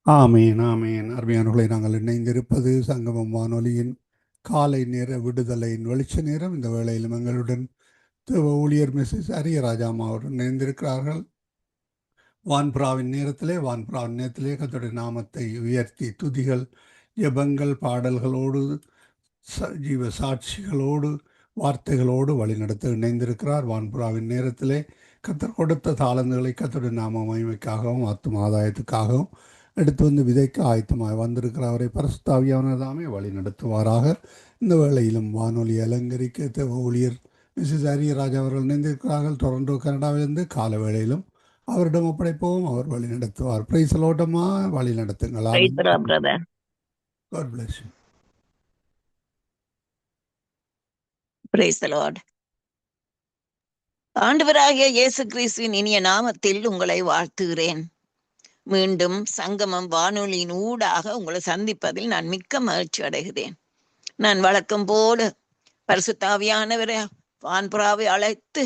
ஆமீன், ஆமீன். அருமையானவர்களை, நாங்கள் இணைந்திருப்பது சங்கமம் வானொலியின் காலை நேர விடுதலையின் வெளிச்ச நேரம். இந்த வேளையிலும் எங்களுடன் தேவ ஊழியர் மிஸ்ஸஸ் அரியராஜாமா அவர்கள் இணைந்திருக்கிறார்கள். வான்புறாவின் நேரத்திலே கர்த்தருடைய நாமத்தை உயர்த்தி துதிகள், ஜெபங்கள், பாடல்களோடு, ஜீவ சாட்சிகளோடு, வார்த்தைகளோடு வழிநடத்த இணைந்திருக்கிறார். வான்புறாவின் நேரத்திலே கர்த்தர் கொடுத்த தாளந்துகளை கர்த்தருடைய நாம மகிமைக்காகவும் ஆத்தும ஆதாயத்துக்காகவும் எடுத்து வந்து விதைக்க ஆயத்தமாக வந்திருக்கிற அவரை பரிசுத்தாவியானதாமே வழி நடத்துவாராக. இந்த வேளையிலும் வானொலி அலங்கரிக்க தேவ ஊழியர் மிஸ்ஸஸ் அரியராஜ் அவர்கள் இணைந்திருக்கிறார்கள். டொரண்டோ, கனடாவிலிருந்து. கால வேளையிலும் அவரிடம் ஒப்படைப்போம், அவர் வழி நடத்துவார். பிரைஸ் லோட்டமா வழி நடத்துங்களா? Praise the Lord, brother. God bless you. Praise the Lord. ஆண்டவராகிய இயேசு கிறிஸ்துவின் இனிய நாமத்தில் உங்களை வாழ்த்துகிறேன். மீண்டும் சங்கமம் வானொலியின் ஊடாக உங்களை சந்திப்பதில் நான் மிக்க மகிழ்ச்சி அடைகிறேன். நான் வழக்கம் போல பரிசுத்தாவியானவரை வான்புறாவை அழைத்து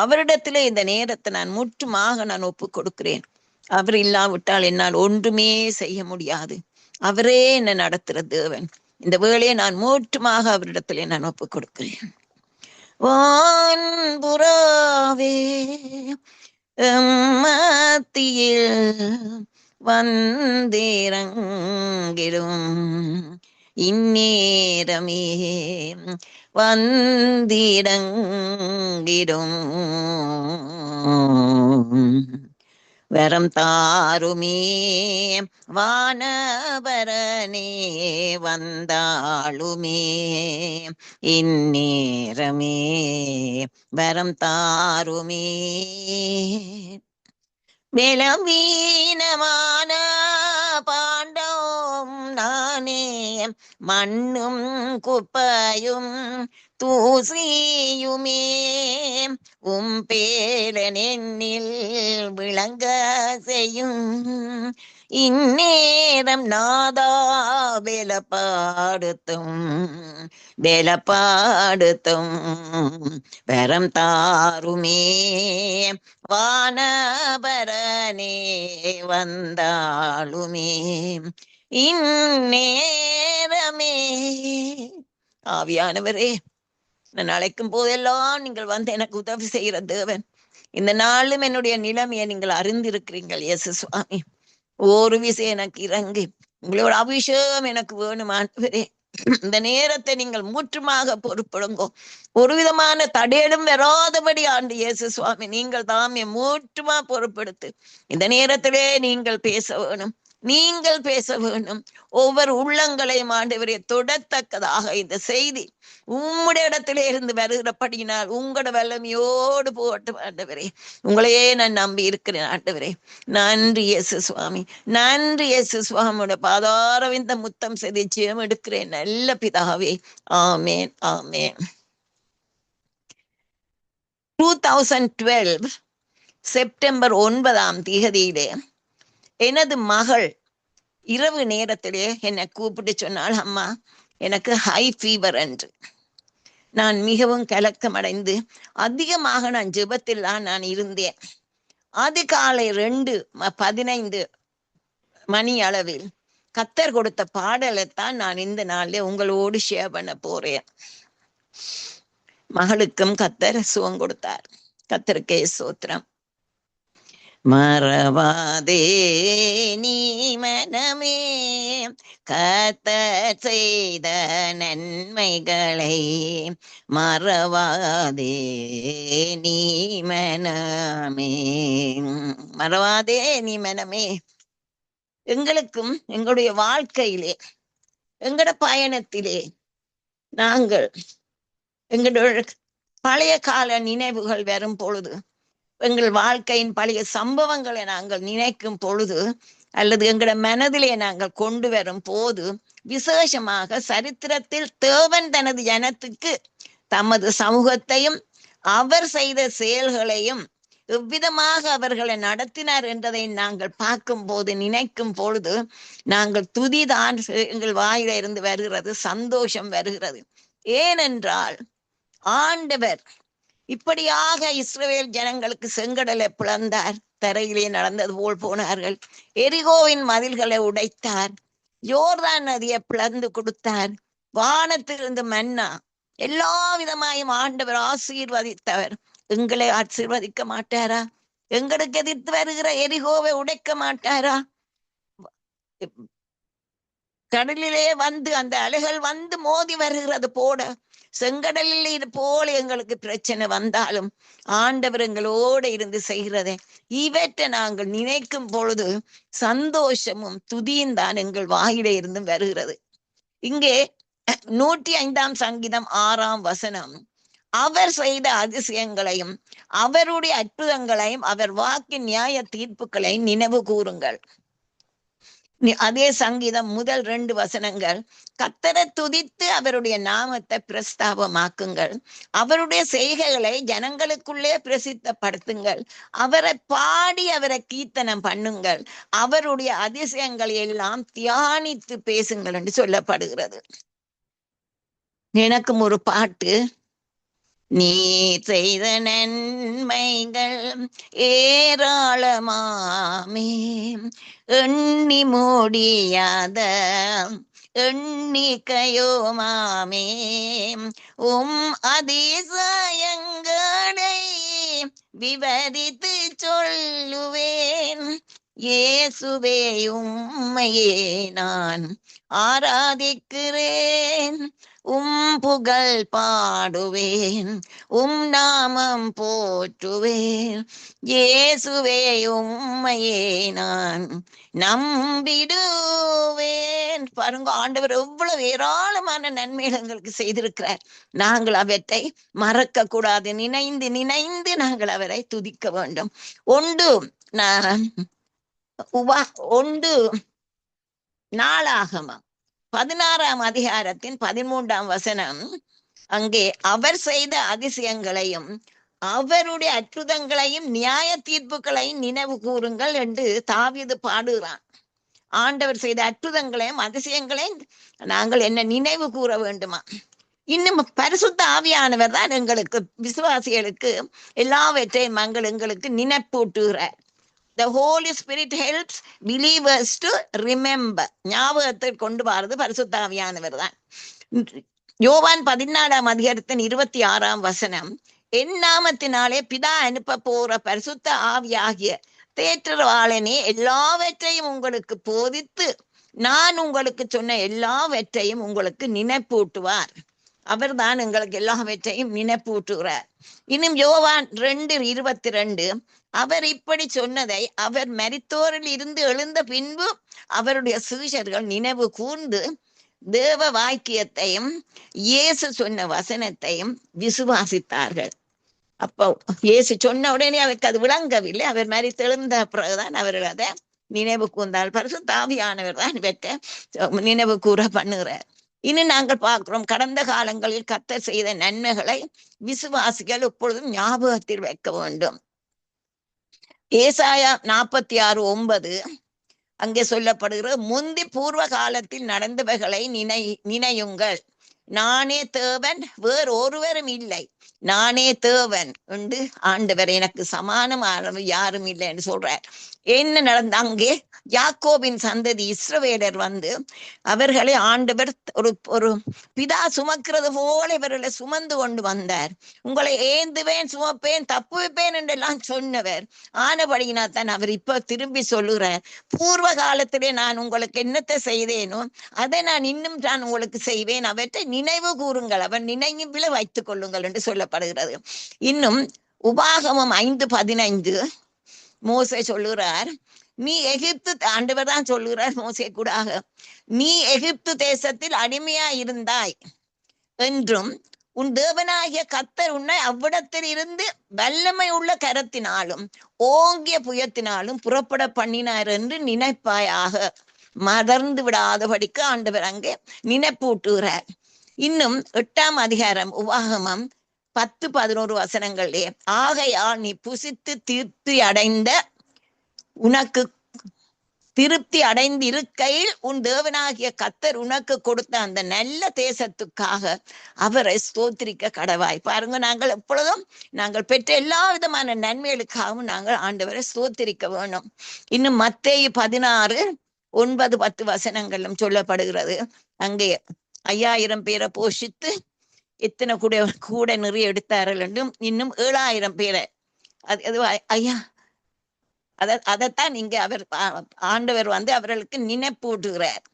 அவரிடத்திலே இந்த நேரத்தை நான் முற்றுமாக நான் ஒப்புக் கொடுக்கிறேன். அவர் இல்லாவிட்டால் என்னால் ஒன்றுமே செய்ய முடியாது. அவரே என்னை நடத்துகிற தேவன். இந்த வேளையை நான் முற்றுமாக அவரிடத்திலே நான் ஒப்புக் கொடுக்கிறேன். வான்புறாவே மத்தியில் வந்திறங்கிடும் இந்நேரமே வந்திடங்கிடும் வரம் தாருமே வானவரனே வந்தாளுமே இந்நேரமே வரம் தாருமே. பலவீனமான பாண்டோம் நானே, மண்ணும் குப்பையும் தூசியுமே, பேலனெண்ணில் விளங்க செய்யும் இந்நேரம் நாதா பலப்படுத்தும் வரம் தாருமே வானபரனே வந்தாளுமே இந்நேரமே. ஆவியானவரே, நான் அழைக்கும் போதெல்லாம் நீங்கள் வந்து எனக்கு உதவி செய்கிற தேவன். இந்த நாளும் என்னுடைய நிலைமையை நீங்கள் அறிந்திருக்கிறீர்கள் இயேசு சுவாமி. ஒரு விஷயம் எனக்கு இறங்கி உங்களோட அபிஷேகம் எனக்கு வேணும் ஆண்டவரே. இந்த நேரத்தை நீங்கள் முற்றுமாக பொறுப்படுங்கோ. ஒரு விதமான தடையிலும் வராதபடி ஆண்டு இயேசு சுவாமி நீங்கள் தாமே முற்றுமா பொறுப்படுத்து இந்த நேரத்திலே நீங்கள் பேச வேணும். நீங்கள் பேச வேண்டும். ஒவ்வொரு உள்ளங்களையும் ஆண்டவரே தொடத்தக்கதாக இந்த செய்தி உம்முடைய இடத்திலே இருந்து வருகிறபடியினால் உங்களோட வல்லமையோடு போட்டு ஆண்டவரே, உங்களையே நான் நம்பி இருக்கிறேன் ஆண்டவரே. நன்றி இயேசு சுவாமி, நன்றி இயேசு சுவாமியோட பாதாரவிந்த முத்தம் செய்து ஜெயம் எடுக்கிறேன் நல்ல பிதாவே. ஆமேன், ஆமேன். 2012 செப்டம்பர் 9 எனது மகள் இரவு நேரத்திலே என்னை கூப்பிட்டு சொன்னாள், அம்மா எனக்கு ஹை ஃபீவர் என்று. நான் மிகவும் கலக்கம் அடைந்து அதிகமாக நான் ஜெபத்தில் நான் இருந்தேன். அதிகாலை 2:15 மணி அளவில் கத்தர் கொடுத்த பாடலைத்தான் நான் இந்த நாளில் உங்களோடு ஷேர் பண்ண போறேன். மகளுக்கும் கத்தர் சுகம் கொடுத்தார். கத்தருக்கே ஸ்தோத்திரம். மறவாதே நீ மனமே கர்த்தர் செய்த நன்மைகளை, மறவாதே நீ மனமே, மறவாதே நீ மனமே. எங்களுக்கும் எங்களுடைய வாழ்க்கையிலே எங்களோட பயணத்திலே நாங்கள் எங்களுடைய பழைய கால நினைவுகள் வரும் பொழுது, எங்கள் வாழ்க்கையின் பழைய சம்பவங்களை நாங்கள் நினைக்கும் பொழுது, அல்லது எங்களோட மனதிலே நாங்கள் கொண்டு வரும் போது, விசேஷமாக சரித்திரத்தில் தேவன் தனது ஜனத்துக்கு தமது சமூகத்தையும் அவர் செய்த செயல்களையும் எவ்விதமாக அவர்களை நடத்தினார் என்றதை நாங்கள் பார்க்கும் போது, நினைக்கும் பொழுது, நாங்கள் துதிதான் எங்கள் வாயில இருந்து வருகிறது, சந்தோஷம் வருகிறது. ஏனென்றால் ஆண்டவர் இப்படியாக இஸ்ரவேல் ஜனங்களுக்கு செங்கடலை பிளந்தார், தரையிலே நடந்தது போல் போனார்கள். எரிகோவின் மதில்களை உடைத்தார், யோர்தான் நதியை பிளந்து கொடுத்தார், வானத்திலிருந்து மன்னா எல்லா விதமாயும் ஆண்டவர் ஆசீர்வதித்தவர். எங்களை ஆசீர்வதிக்க மாட்டாரா? எங்களுக்கு எதிர்த்து வருகிற எரிகோவை உடைக்க மாட்டாரா? கடலிலே வந்து அந்த அலைகள் வந்து மோதி வருகிறது போல, செங்கடலில் இது போல எங்களுக்கு பிரச்சனை வந்தாலும் ஆண்டவர் எங்களோடு இருந்து செய்கிறதே, இவற்றை நாங்கள் நினைக்கும் பொழுது சந்தோஷமும் துதியும் தான் எங்கள் வாயிலே இருந்தும் வருகிறது. இங்கே 105ஆம் சங்கீதம் 6ஆம் வசனம், அவர் செய்த அதிசயங்களையும் அவருடைய அற்புதங்களையும் அவர் வாக்கின் நியாய தீர்ப்புகளை நினைவு கூறுங்கள். அதே சங்கீதம் முதல் 2 வசனங்கள், கர்த்தரை துதித்து அவருடைய நாமத்தை பிரஸ்தாபமாக்குங்கள், அவருடைய செய்கைகளை ஜனங்களுக்குள்ளே பிரசித்தப்படுத்துங்கள், அவரை பாடி அவரை கீர்த்தனம் பண்ணுங்கள், அவருடைய அதிசயங்களை எல்லாம் தியானித்து பேசுங்கள் என்று சொல்லப்படுகிறது. எனக்கும் ஒரு பாட்டு, நீ செய்த நன்மைகள் ஏராளமாமே, எண்ணி முடியாத எண்ணிக்கையோமாமே, அதிசயங்களை விவரித்து சொல்லுவேன், இயேசுவே உம்மையே நான் ஆராதிக்கிறேன், புகழ் பாடுவேன், நாமம் போற்றுவேன், இயேசுவே உம்மையே நான் நம்பிடுவேன். பாருங்க, ஆண்டவர் எவ்வளவு ஏராளமான நன்மைகளுக்கு செய்திருக்கிறார். நாங்கள் அவற்றை மறக்க கூடாது, நினைந்து நினைந்து நாங்கள் அவரை துதிக்க வேண்டும். ஒன்று நாளாகமம் 16ஆம் அதிகாரத்தின் 13ஆம் வசனம், அங்கே அவர் செய்த அதிசயங்களையும் அவருடைய அற்புதங்களையும் நியாய தீர்ப்புகளையும் நினைவு கூறுங்கள் என்று தாவீது பாடுகிறான். ஆண்டவர் செய்த அற்புதங்களையும் அதிசயங்களையும் நாங்கள் என்ன நினைவு கூற வேண்டுமா? இன்னும் பரிசுத்த ஆவியானவர் தான் எங்களுக்கு விசுவாசிகளுக்கு எல்லாவற்றையும் எங்களுக்கு நினைப்பூட்டுகிறார். The Holy Spirit helps believers to remember. ஞாபகத்தை கொண்டு வரது பரிசுத்த ஆவியானவர் தான். யோவான் 14ஆம் அதிகாரத்தின் 26ஆம் வசனம், என் நாமத்தினாலே பிதா அனுப்ப போற பரிசுத்த ஆவியாகிய தேற்றவாளனே எல்லாவற்றையும் உங்களுக்கு போதித்து நான் உங்களுக்கு சொன்ன எல்லாவற்றையும் உங்களுக்கு நினைப்பூட்டுவார். அவர் தான் எங்களுக்கு எல்லாவற்றையும் நினைப்பூட்டுகிறார். இன்னும் யோவான் 2:22, அவர் இப்படி சொன்னதை அவர் மரித்தோரில் இருந்து எழுந்த பின்பு அவருடைய சீஷர்கள் நினைவு கூர்ந்து தேவ வாக்கியத்தையும் இயேசு சொன்ன வசனத்தையும் விசுவாசித்தார்கள். அப்போ இயேசு சொன்ன உடனே அவருக்கு அது விளங்கவில்லை. அவர் மரித்து எழுந்த பிறகுதான் அவர்கள் அதை நினைவு கூர்ந்தால். பரிசுத்த ஆவியானவர் தான் இவற்றை நினைவு கூற பண்ணுகிறார். இன்னும் நாங்கள் பார்க்கிறோம், கடந்த காலங்களில் கர்த்தர் செய்த நன்மைகளை விசுவாசிகள் எப்பொழுதும் ஞாபகத்தில் வைக்க வேண்டும். ஏசாயா 46:9 அங்கே சொல்லப்படுகிற, முந்தி பூர்வ காலத்தில் நடந்தவைகளை நினையுங்கள், நானே தேவன் வேறு ஒருவரும் இல்லை, நானே தேவன் என்று ஆண்டவர், எனக்கு சமானமானவர் யாரும் இல்லை என்று சொல்றார். என்ன நடந்த அங்கே யாக்கோபின் சந்ததி இஸ்ரவேலர் வந்து அவர்களை ஆண்டவர் ஒரு பிதா சுமக்கிறது போல இவர்களை சுமந்து கொண்டு வந்தார். உங்களை ஏந்துவேன், சுமப்பேன், தப்புவிப்பேன் என்றெல்லாம் சொன்னவர். ஆனபடியினா தான் அவர் இப்ப திரும்பி சொல்லுகிறார், பூர்வ காலத்திலே நான் உங்களுக்கு என்னத்தை செய்தேனோ அதை நான் இன்னும் நான் உங்களுக்கு செய்வேன், அவற்றை நினைவு கூறுங்கள், அவர் நினைவில் வைத்துக் கொள்ளுங்கள் என்று சொல்லப்படுகிறது. இன்னும் உபாகமம் 5:15 மோசே சொல்லுகிறார், நீ எகிப்து, ஆண்டவர் தான் சொல்லுகிறார் மோசே கூடாக, நீ எகிப்து தேசத்தில் அடிமையா இருந்தாய் என்றும் உன் தேவனாகிய கர்த்தர் உன்னை அவ்விடத்தில் இருந்து வல்லமை உள்ள கரத்தினாலும் ஓங்கிய புயத்தினாலும் புறப்பட பண்ணினார் என்று நினைப்பாயாக. மறந்து விடாதபடிக்கு ஆண்டவர் அங்கே நினைப்பூட்டுகிறார். இன்னும் 8ஆம் அதிகாரம் உபாகமம் 10-11 வசனங்களே, ஆகையால் நீ புசித்து தீர்த்தி அடைந்த உனக்கு திருப்தி அடைந்து இருக்கையில் உன் தேவனாகிய கர்த்தர் உனக்கு கொடுத்த அந்த நல்ல தேசத்துக்காக அவரை ஸ்தோத்திரிக்க கடவாய். பாருங்க, நாங்கள் எப்பொழுதும் நாங்கள் பெற்ற எல்லா விதமான நன்மைகளுக்காகவும் நாங்கள் ஆண்டவரை ஸ்தோத்திரிக்க வேணும். இன்னும் மத்தேயு 16:9-10 வசனங்களும் சொல்லப்படுகிறது. அங்கே 5000 பேரை போஷித்து எத்தனை கூட நிறைய எடுத்தார்கள் என்றும், இன்னும் 7000 பேரை ஐயா அதைத்தான் இங்க ஆண்டவர் அவர்களுக்கு நினைப்பூட்டுகிறார்.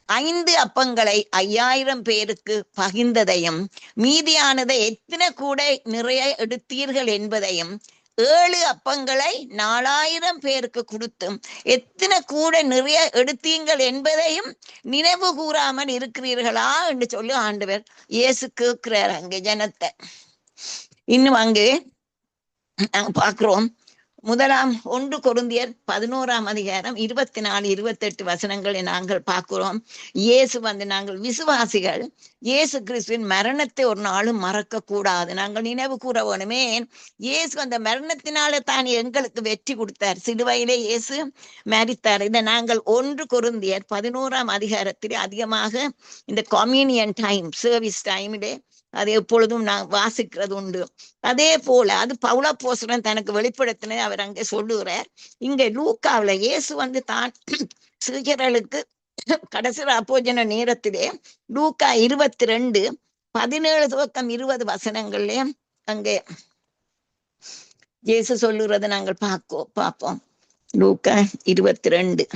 5 அப்பங்களை 5000 பேருக்கு பகிர்ந்ததையும், மீதியானதை எத்தனை கூடை நிறைய எடுத்தீர்கள் என்பதையும், 7 அப்பங்களை 4000 பேருக்கு கொடுத்தும் எத்தனை கூடை நிறைய எடுத்தீங்கள் என்பதையும் நினைவு கூறாமல் இருக்கிறீர்களா என்று சொல்லி ஆண்டவர் இயேசு கேட்கிறார் அங்கே ஜனத்தை. இன்னும் அங்கே நாங்க பார்க்கிறோம், 1 கொரிந்தியர் 11:24-28 வசனங்களை நாங்கள் பார்க்கிறோம். இயேசு நாங்கள் விசுவாசிகள் இயேசு கிறிஸ்துவின் மரணத்தை ஒரு நாளும் மறக்க கூடாது, நாங்கள் நினைவு கூற வேணுமே. இயேசு அந்த மரணத்தினால தான் எங்களுக்கு வெற்றி கொடுத்தார். சிலுவையிலே இயேசு மரித்தார். இதை நாங்கள் 1 கொரிந்தியர் 11 அதிகமாக இந்த கம்யூனியன் டைம், சர்வீஸ் டைமிலே அது எப்பொழுதும் நான் வாசிக்கிறது உண்டு. அதே போல அது பவுலப்போஸ்தலன் தனக்கு வெளிப்படுத்தின அவர் அங்கே சொல்லுகிறார். இங்க லூக்காவில இயேசு தான் சீஷர்களுக்கு கடைசி அப்போஜன நேரத்திலே லூக்கா 22:17-20 வசனங்கள்ல அங்கே இயேசு சொல்லுறத நாங்கள் பார்ப்போம். லூக்கா 22:17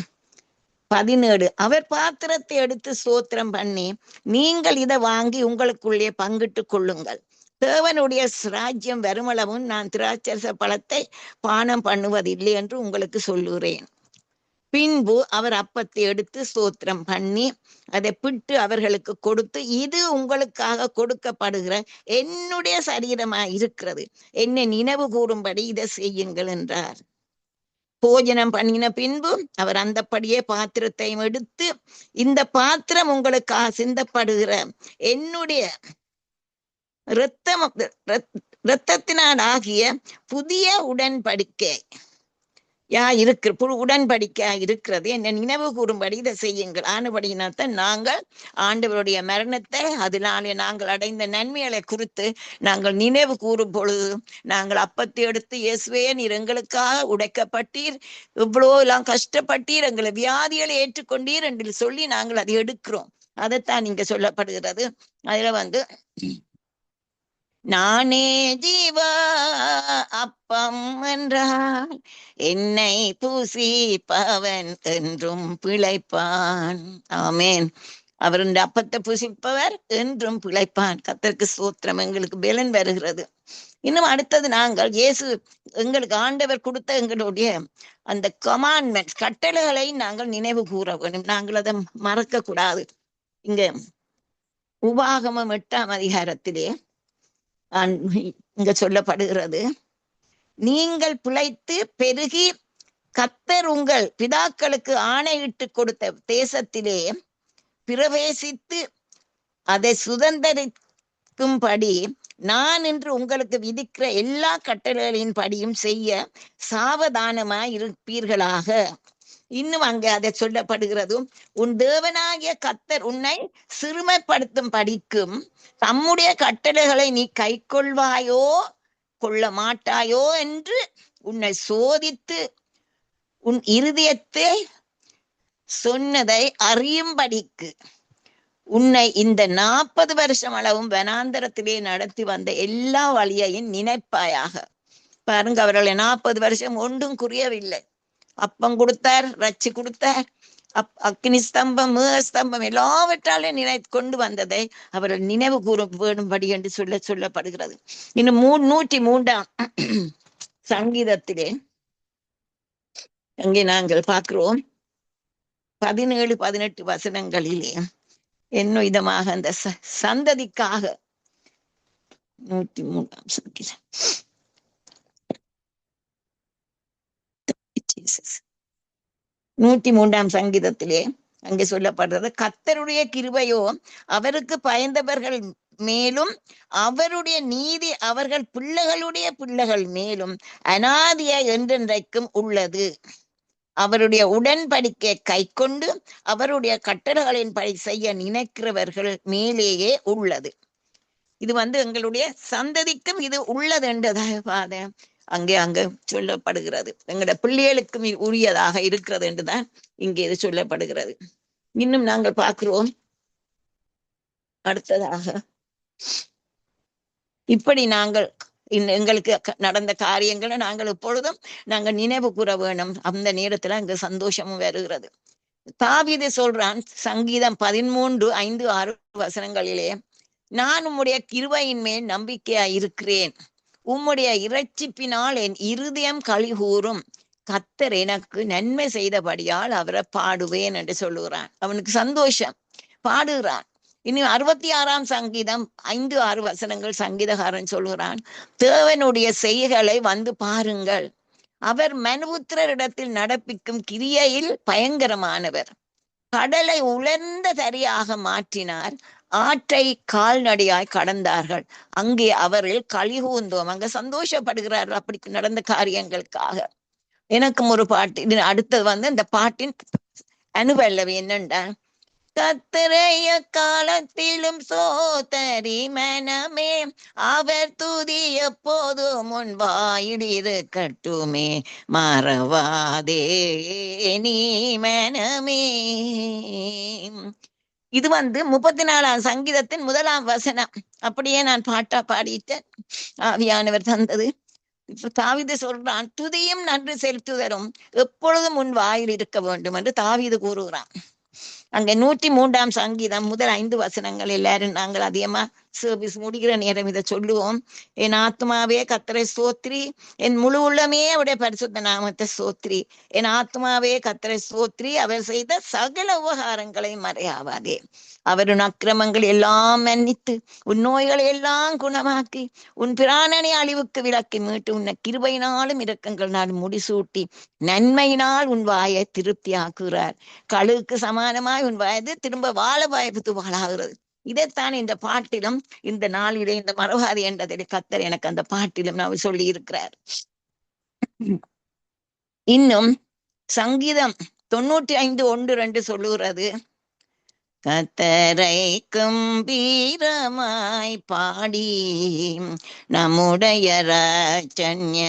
அவர் பாத்திரத்தை எடுத்து ஸ்தோத்திரம் பண்ணி, நீங்கள் இதை வாங்கி உங்களுக்குள்ளே பங்கிட்டுக் கொள்ளுங்கள். தேவனுடைய ராஜ்யம் வருமளவும் நான் திராட்சரச பழத்தை பானம் பண்ணுவதில்லை என்று உங்களுக்கு சொல்லுகிறேன். பின்பு அவர் அப்பத்தை எடுத்து ஸ்தோத்திரம் பண்ணி அதை பிட்டு அவர்களுக்கு கொடுத்து, இது உங்களுக்காக கொடுக்கப்படுகிற என்னுடைய சரீரமாய் இருக்கிறது, என்னை நினைவு கூறும்படி இதை செய்யுங்கள் என்றார். போஜனம் பண்ணின பின்பு அவர் அந்தப்படியே பாத்திரத்தையும் எடுத்து, இந்த பாத்திரம் உங்களுக்காக சிந்தப்படுகிற என்னுடைய இரத்தத்தினால் ஆகிய புதிய உடன்படிக்கை உடன்படிக்கை இருக்கிறது, என்னை நினைவு கூறும்படி இதை செய்யுங்கள். ஆனபடியினால்தான் நாங்கள் ஆண்டவருடைய மரணத்தை, அதனாலே நாங்கள் அடைந்த நன்மைகளை குறித்து நாங்கள் நினைவு கூறும் பொழுது நாங்கள் அப்பத்தை எடுத்து, இயேசுவே நீர் எங்களுக்காக உடைக்கப்பட்டீர், இவ்வளோ எல்லாம் கஷ்டப்பட்டீர், எங்களை வியாதிகளை ஏற்றுக்கொண்டீர் என்று சொல்லி நாங்கள் அதை எடுக்கிறோம். அதைத்தான் இங்க சொல்லப்படுகிறது. அதுல நானே ஜீவ அப்பம் என்றால் என்னை புசிப்பவன் என்றும் பிழைப்பான். ஆமேன். அவர் இந்த அப்பத்தை புசிப்பவர் என்றும் பிழைப்பான். கர்த்தருக்கு ஸ்தோத்திரம். எங்களுக்கு பலன் வருகிறது. இன்னும் அடுத்தது, நாங்கள் இயேசு எங்களுக்கு ஆண்டவர் கொடுத்த எங்களுடைய அந்த கமாண்ட்மெண்ட் கட்டளைகளை நாங்கள் நினைவு கூற வேண்டும். நாங்கள் அதை மறக்க கூடாது. இங்க உபாகமம் 8 இங்க சொல்லப்படுகிறது, நீங்கள் பிழைத்து பெருகி கர்த்தர் உங்கள் பிதாக்களுக்கு ஆணையிட்டு கொடுத்த தேசத்திலே பிரவேசித்து அதை சுதந்திரிக்கும்படி நான் இன்று உங்களுக்கு விதிக்கிற எல்லா கட்டளைகளின் படியும் செய்ய சாவதானமாய் இருப்பீர்களாக. இன்னும் அங்கே அதை சொல்லப்படுகிறது, உன் தேவனாகிய கர்த்தர் உன்னை சிறுமைப்படுத்தும் படிக்கும் தம்முடைய கட்டளைகளை நீ கை கொள்வாயோ கொள்ள மாட்டாயோ என்று உன்னை சோதித்து உன் இருதயத்தை சொன்னதை அறியும்படிக்கு உன்னை இந்த 40 வருஷம் அளவும் வனாந்தரத்திலே நடத்தி வந்த எல்லா வழியையும் நினைப்பாயாக. பாருங்க, அவர்களை 40 வருஷம் ஒன்றும் குறியவில்லை. அப்பம் கொடுத்தார், ரச்சி கொடுத்தார், அக்னி ஸ்தம்பம், ஸ்தம்பம் எல்லாவற்றாலே நினைத்து கொண்டு வந்ததை அவர்கள் நினைவு கூற வேணும்படி என்று சொல்லப்படுகிறது. இன்னும் 103ஆம் சங்கீதத்திலே அங்கே நாங்கள் பார்க்கிறோம் 17-18 வசனங்களிலே என்ன விதமாக அந்த சந்ததிக்காக 103ஆம் சங்கீதம் 103ஆம் சங்கீதத்திலே அங்கே சொல்லப்படுறது, கர்த்தருடைய கிருபையோ அவருக்கு பயந்தவர்கள் மேலும் அவருடைய நீதி அவர்கள் பிள்ளைகளுடைய பிள்ளைகள் மேலும் அநாதியா என்றென்றைக்கும் உள்ளது. அவருடைய உடன்படிக்கை கை கொண்டு அவருடைய கட்டளைகளின்படி செய்ய நினைக்கிறவர்கள் மேலேயே உள்ளது. இது எங்களுடைய சந்ததிக்கும் இது உள்ளது என்றதாக அங்கே சொல்லப்படுகிறது. எங்களுடைய பிள்ளைகளுக்கும் உரியதாக இருக்கிறது என்றுதான் இங்கே இது சொல்லப்படுகிறது. இன்னும் நாங்கள் பார்க்கிறோம் அடுத்ததாக இப்படி நாங்கள் எங்களுக்கு நடந்த காரியங்களை நாங்கள் எப்பொழுதும் நாங்கள் நினைவு கூற வேணும். அந்த நேரத்துல அங்க சந்தோஷமும் வருகிறது. தாவீது சொல்றான் சங்கீதம் 13:5-6 நான் உம்முடைய கிருபையின் மேல் நம்பிக்கையா இருக்கிறேன், உம்முடைய இரட்சிப்பினால் என் இருதயம் களிகூறும், கர்த்தர் எனக்கு நன்மை செய்தபடியால் அவரை பாடுவேன் என்று சொல்லுகிறான். அவனுக்கு சந்தோஷம், பாடுகிறான். இனி 66 சங்கீதம் 5-6 சங்கீதகாரன் சொல்கிறான், தேவனுடைய செய்கைகளை பாருங்கள், அவர் மனுபுத்திரரிடத்தில் நடப்பிக்கும் கிரியையில் பயங்கரமானவர், கடலை உலர்ந்த தரியாக மாற்றினார், ஆற்றை கால்நடையாய் கடந்தார்கள், அங்கே அவர்கள் களிகூர்ந்தோம். அங்க சந்தோஷப்படுகிறார்கள் அப்படி நடந்த காரியங்களுக்காக. எனக்கும் ஒரு பாட்டு, இது அடுத்தது இந்த பாட்டின் அனுபல்லவி என்னண்டா, கர்த்தரைய காலத்திலும் சோதரி மனமே, அவர் துதி எப்போதும் முன்பாயில் இருக்கட்டுமே, மறவாதே நீ மனமே. இது 34 சங்கீதத்தின் 1 வசனம். அப்படியே நான் பாட்டா பாடிட்டேன், ஆவியானவர் தந்தது. தாவீது சொல்றான், துதியும் நன்றி செலுத்துவதும் எப்பொழுதும் உன் வாயில் இருக்க வேண்டும் என்று தாவீது கூறுகிறான். அங்க 103 சங்கீதம் 5 வசனங்கள் எல்லாரும் நாங்கள் அதிகமா சர்வீஸ் முடிகிற நேரம் இதை சொல்லுவோம். என் ஆத்மாவே கர்த்தரை ஸ்தோத்திரி, என் முழு உள்ளமே அவருடைய பரிசுத்த நாமத்தை ஸ்தோத்திரி, என் ஆத்மாவே கர்த்தரை ஸ்தோத்திரி, அவர் செய்த சகல உபகாரங்களை மறையாவாதே, அவரின் அக்கிரமங்கள் எல்லாம் மன்னித்து உன் நோய்களை எல்லாம் குணமாக்கி உன் பிராணனை அழிவுக்கு விலக்கி மீட்டு உன்னை கிருபையினாலும் இரக்கங்களால் முடிசூட்டி நன்மையினால் உன் வாயை திருப்தி ஆக்குகிறார், கழுகுக்கு சமானமாய் உன் வயது திரும்ப வாழ வாய்ப்பு வாழாகிறது. இதைத்தான் இந்த பாட்டிலும் இந்த நாளிலே இந்த மறவாதி என்றதிலே கர்த்தர் எனக்கு அந்த பாட்டிலும் நான் சொல்லி இருக்கிறார். இன்னும் சங்கீதம் 95:1-2 சொல்லுகிறது, கர்த்தரை கம்பீரமாய் பாடி நம்முடைய ராஜன்ய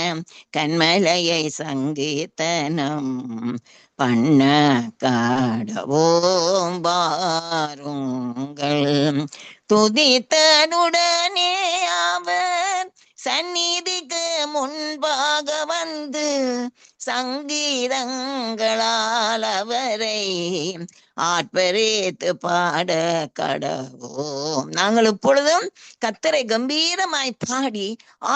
கண்மலையை சங்கீதனம் பண்ண காடவோம் பாருங்கள், துதித்தனுடனே அவர் சந்நிதிக்கு முன்பாக சங்கீதங்களால் அவரை ஆட்பரேத்து பாட கடவோம். நாங்கள் இப்பொழுதும் கர்த்தரை கம்பீரமாய் பாடி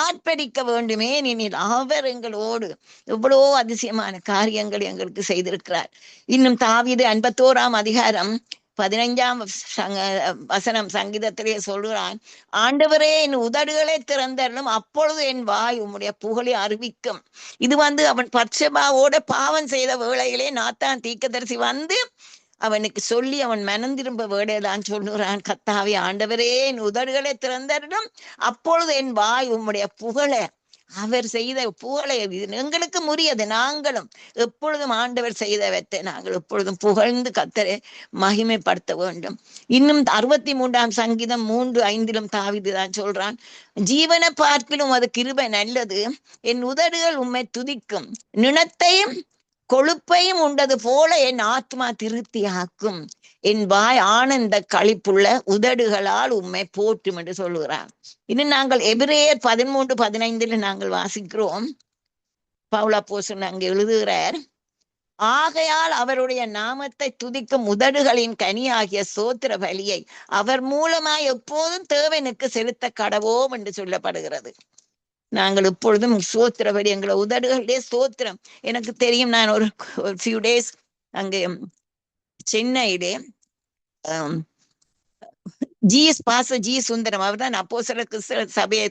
ஆர்ப்பரிக்க வேண்டுமே, எனில் அவர் எங்களோடு எவ்வளோ அதிசயமான காரியங்கள் எங்களுக்கு செய்திருக்கிறார். இன்னும் தாவீது 51 15 வசனம் சங்கீதத்திலே சொல்கிறான், ஆண்டவரே என் உதடுகளை திறந்தரலும், அப்பொழுது என் வாய் உம்முடைய புகழை அறிவிக்கும். இது அவன் பத்சேபாவோட பாவம் செய்த வேளையிலே நாத்தான் தீர்க்கதரிசி அவனுக்கு சொல்லி அவன் மனம் திரும்ப வேடையதான் சொல்லுகிறான், கர்த்தாவே ஆண்டவரே என் உதடுகளை திறந்தரலும், அப்பொழுது என் வாய் உம்முடைய புகழை, அவர் செய்த புகழை எங்களுக்கு முறியது, நாங்களும் எப்பொழுதும் ஆண்டவர் செய்தவற்றை நாங்கள் எப்பொழுதும் புகழ்ந்து கர்த்தரை மகிமைப்படுத்த வேண்டும். இன்னும் 63 சங்கீதம் 3-5 தாவீது தான் சொல்றான், ஜீவனை பார்க்கிலும் அது கிருபை நல்லது, என் உதடுகள் உம்மை துதிக்கும், நிணத்தையும் கொழுப்பையும் உண்டது போல என் ஆத்மா திருப்தி ஆக்கும், என் வாய் ஆனந்த களிப்புள்ள உதடுகளால் உம்மை போற்றும் என்று சொல்லுகிறார். இன்னும் நாங்கள் எபிரேயர் 13:15 நாங்கள் வாசிக்கிறோம். பவுல் அப்போஸ்தலன் அங்கே எழுதுகிறார், ஆகையால் அவருடைய நாமத்தை துதிக்கும் உதடுகளின் கனியாகிய சோத்திர பலியை அவர் மூலமாய் எப்போதும் தேவனுக்கு செலுத்த கடவோம் என்று சொல்லப்படுகிறது. நாங்கள் இப்பொழுதும் சோத்திரபடி எங்களை உதடுகளிலே சோத்திரம். எனக்கு தெரியும், நான் ஒரு ஃபியூ டேஸ் அங்கே சென்னையிலே ஜி சுந்தரம் அவர்தான் அப்போஸ்தலர் கிறிஸ்தவ சபையை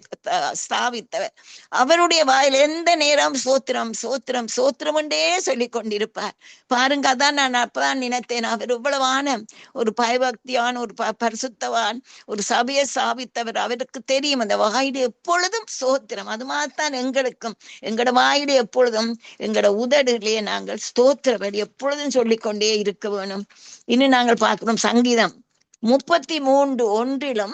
ஸ்தாபித்தவர். அவருடைய வாயில் எந்த நேரம் சோத்திரம் சோத்திரம் சோத்திரம் என்றே சொல்லிக் கொண்டிருப்பார். பாருங்க, அதான் நான் அப்பதான் நினைத்தேன், அவர் இவ்வளவான ஒரு பயபக்தியான ஒரு பரிசுத்தவான், ஒரு சபையை ஸ்தாபித்தவர். அவருக்கு தெரியும் அந்த வாயிடு எப்பொழுதும் சோத்திரம். அது மாதிரிதான் எங்களுக்கும் எங்களோட வாயிடு எப்பொழுதும் எங்களோட உதடுகளே நாங்கள் ஸ்தோத்திரவர் எப்பொழுதும் சொல்லிக்கொண்டே இருக்க வேணும். இன்னும் நாங்கள் பார்க்கிறோம் சங்கீதம் 33:1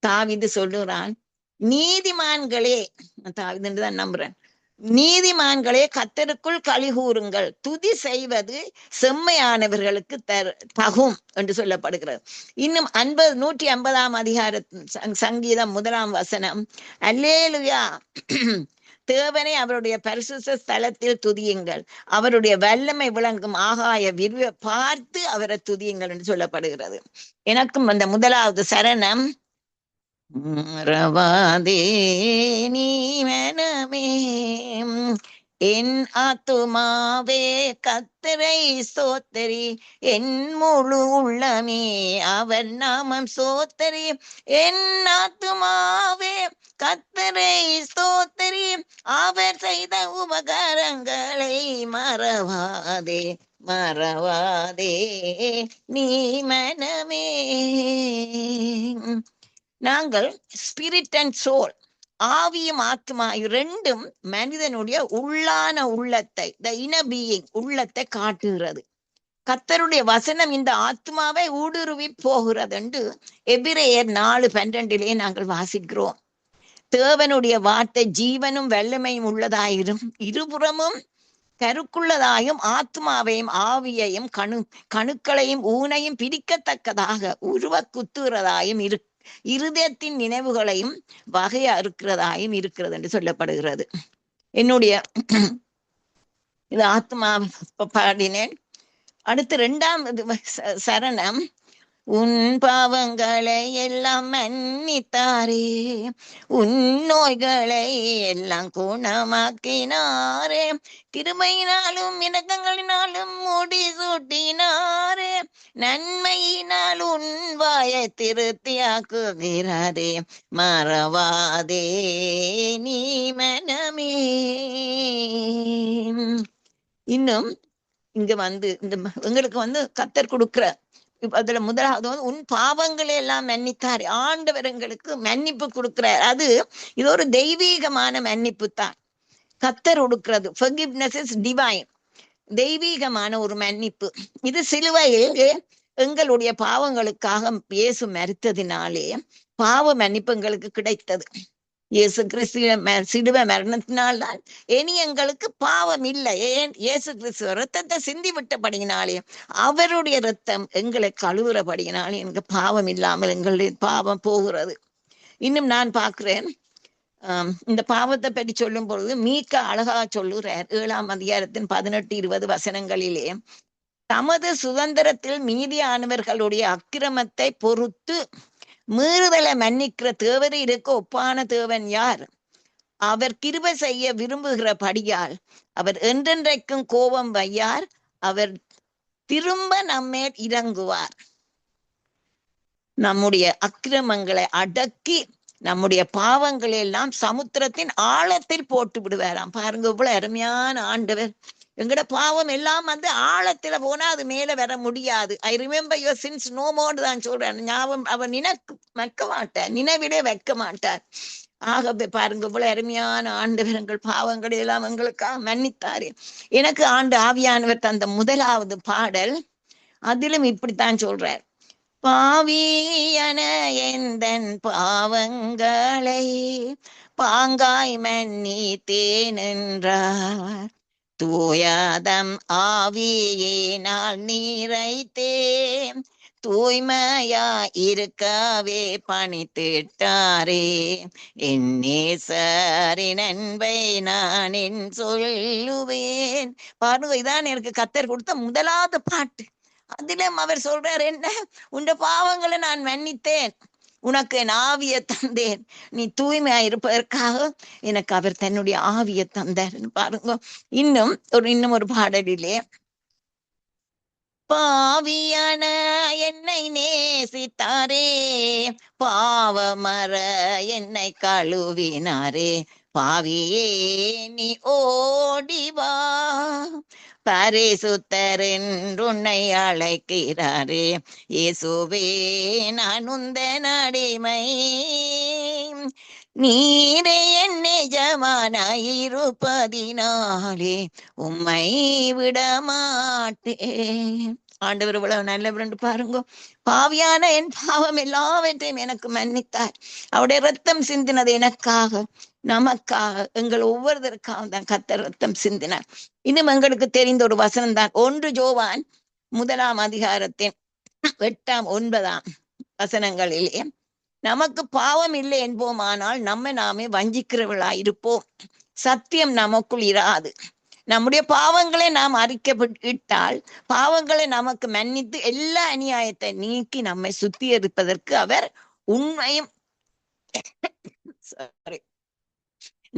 தாவீது சொல்லுகிறான், நீதிமான்களே, தாவீது என்றுதான் நம்புறேன், நீதிமான்களே கர்த்தருக்குள் களி கூறுங்கள், துதி செய்வது செம்மையானவர்களுக்கு தகும் என்று சொல்லப்படுகிறது. இன்னும் 150ஆம் அதிகார சங்கீதம் 1 அல்லேலுயா, தேவனை அவருடைய பரிசுத்த ஸ்தலத்தில் துதியுங்கள், அவருடைய வல்லமை விளங்கும் ஆகாய விரிவை பார்த்து அவரை துதியுங்கள் என்று சொல்லப்படுகிறது. எனக்கும் அந்த 1வது சரணம், மறவாதே நீ மனமே என் ஆத்துமாவே கர்த்தரை ஸ்தோத்தரி, என் முழு உள்ளமே அவர் நாமம் ஸ்தோத்தரி, என் ஆத்துமாவே கர்த்தரை ஸ்தோத்தரி, அவர் செய்த உபகாரங்களை மறவாதே மறவாதே நீ மனமே. நாங்கள் ஸ்பிரிட் அண்ட் சோல், ஆவியும் ஆத்மா இரண்டும் மனிதனுடைய உள்ளான உள்ளத்தை, த இன்னர் பீயிங், உள்ளத்தை காட்டுகிறது. கர்த்தருடைய வசனம் இந்த ஆத்மாவை ஊடுருவி போகிறது என்று எபிரேயர் 4:12 நாங்கள் வாசிக்கிறோம். தேவனுடைய வார்த்தை ஜீவனும் வல்லமையும் உள்ளதாயிரும், இருபுறமும் கருக்குள்ளதாயும், ஆத்மாவையும் ஆவியையும் கணுக்களையும் ஊனையும் பிரிக்கத்தக்கதாக உருவ குத்துகிறதாயும் இருதயத்தின் நினைவுகளையும் வகையா இருக்கிறதாயும் இருக்கிறது என்று சொல்லப்படுகிறது. என்னுடைய இது ஆத்மா பாடினேன். அடுத்து 2ஆம் சரணம், உன் பாவங்களை எல்லாம் மன்னித்தாரே, உன் நோய்களை எல்லாம் குணமாக்கினாரே, கிருபையினாலும் இரக்கங்களினாலும் முடி சூட்டினாரே, நன்மையினால் உன் வாயை திருப்தியாக்குகிறாரே, மறவாதே நீ மனமே. இன்னும் இங்க இந்த எங்களுக்கு கர்த்தர் கொடுக்கிற அதுல 1வது உன் பாவங்களை எல்லாம் மன்னித்தாரு. ஆண்டவர் எங்களுக்கு மன்னிப்பு கொடுக்கிறார். இது ஒரு தெய்வீகமான மன்னிப்பு தான் கர்த்தர் கொடுக்கிறது. forgiveness is divine, தெய்வீகமான ஒரு மன்னிப்பு. இது சிலுவையில் எங்களுடைய பாவங்களுக்காக இயேசு மரித்ததினாலே பாவ மன்னிப்பு எங்களுக்கு கிடைத்தது. இயேசு கிறிஸ்து சிலுவை மரணத்தினால்தான் இனி எங்களுக்கு பாவம் இல்லை. ஏன்? இயேசு கிறிஸ்துவ ரத்தத்தை சிந்தி விட்டபடியினாலே, அவருடைய ரத்தம் எங்களை கழுவுறபடியினாலே எனக்கு பாவம் இல்லாமல் எங்களுடைய பாவம் போகிறது. இன்னும் நான் பார்க்கிறேன், இந்த பாவத்தை பற்றி சொல்லும் பொழுது மீகா அழகா சொல்லுறார். 7ஆம் அதிகாரத்தின் 18-20 வசனங்களிலே, தமது சுதந்திரத்தில் மீதியானவர்களுடைய அக்கிரமத்தை பொறுத்து மீறுதலை மன்னிக்கிற தேவரை இருக்க ஒப்பான தேவன் யார்? அவர் கிருபை செய்ய விரும்புகிறபடியால் அவர் என்றென்றைக்கும் கோபம் வையார், அவர் திரும்ப நம்மேல் இறங்குவார். நம்முடைய அக்கிரமங்களை அடக்கி நம்முடைய பாவங்களை எல்லாம் சமுத்திரத்தின் ஆழத்தில் போட்டு விடுவாராம். பாருங்க, இவ்வளவு அருமையான ஆண்டவர். எங்கட பாவம் எல்லாம் ஆழத்துல போனா அது மேல வர முடியாது. I remember your sins no more தான் சொல்றேன். ஞாபகம் அவர் வைக்க மாட்டார், நினைவிலே வைக்க மாட்டார். ஆகவே பாருங்க, இவ்வளவு அருமையான ஆண்டவர் எங்கள் பாவங்களை எல்லாம் எங்களுக்காக மன்னித்தாரு. எனக்கு ஆவியானவர் தந்த 1வது பாடல், அதிலும் இப்படித்தான் சொல்றார், பாவியன எந்தன் பாவங்களை பாங்காய் மன்னித்தேன் என்றார், தூயாதம் ஆவியினால் நீரைத்தே தூய்மையா இருக்கவே பணித்திட்டாரே, என் நேசரின் அன்பை நான் என் சொல்லுவேன். பாருங்க, இதான் எனக்கு கர்த்தர் கொடுத்த 1வது பாட்டு. அதிலும் அவர் சொல்றார், என்ன, உன் பாவங்களை நான் மன்னித்தேன், உனக்கு என் ஆவியை தந்தேன், நீ தூய்மையா இருப்பதற்காக எனக்கு அவர் தன்னுடைய ஆவியை தந்தார். பாருங்க, இன்னும் ஒரு பாடலிலே, பாவியான என்னை நேசித்தாரே, பாவமற என்னை கழுவினாரே, பாவியே நீ ஓடிவா, பரிசுத்தரென்றுன்னை அழைக்கிறாரே, இயேசுவே நான் உந்தன் அடிமை, நீரே என் எஜமானாயிருப்பதினாலே உம்மை விடமாட்டேன். ஆண்டவர் இவ்வளவு நல்லவர்னு பாருங்க. பாவியான என் பாவம் எல்லாவற்றையும் எனக்கு மன்னித்தார். அவருடைய ரத்தம் சிந்தினது எனக்காக, நமக்காக, எங்கள் ஒவ்வொருத்தருக்காக தான் கர்த்தர் ரத்தம் சிந்தினார். இன்னும் எங்களுக்கு தெரிந்த ஒரு வசனம் தான் 1 யோவான் 1 அதிகாரத்தின் 8, 9 வசனங்களிலே, நமக்கு பாவம் இல்லை என்போமானால் நம்மை நாமே வஞ்சிக்கிறவர்களாய் இருப்போம், சத்தியம் நமக்குள் இராது. நம்முடைய பாவங்களை நாம் அறிக்கையிட்டால் பாவங்களை நமக்கு மன்னித்து எல்லா அநியாயத்தை நீக்கி நம்மை சுத்திகரிப்பதற்கு அவர் உண்மையும்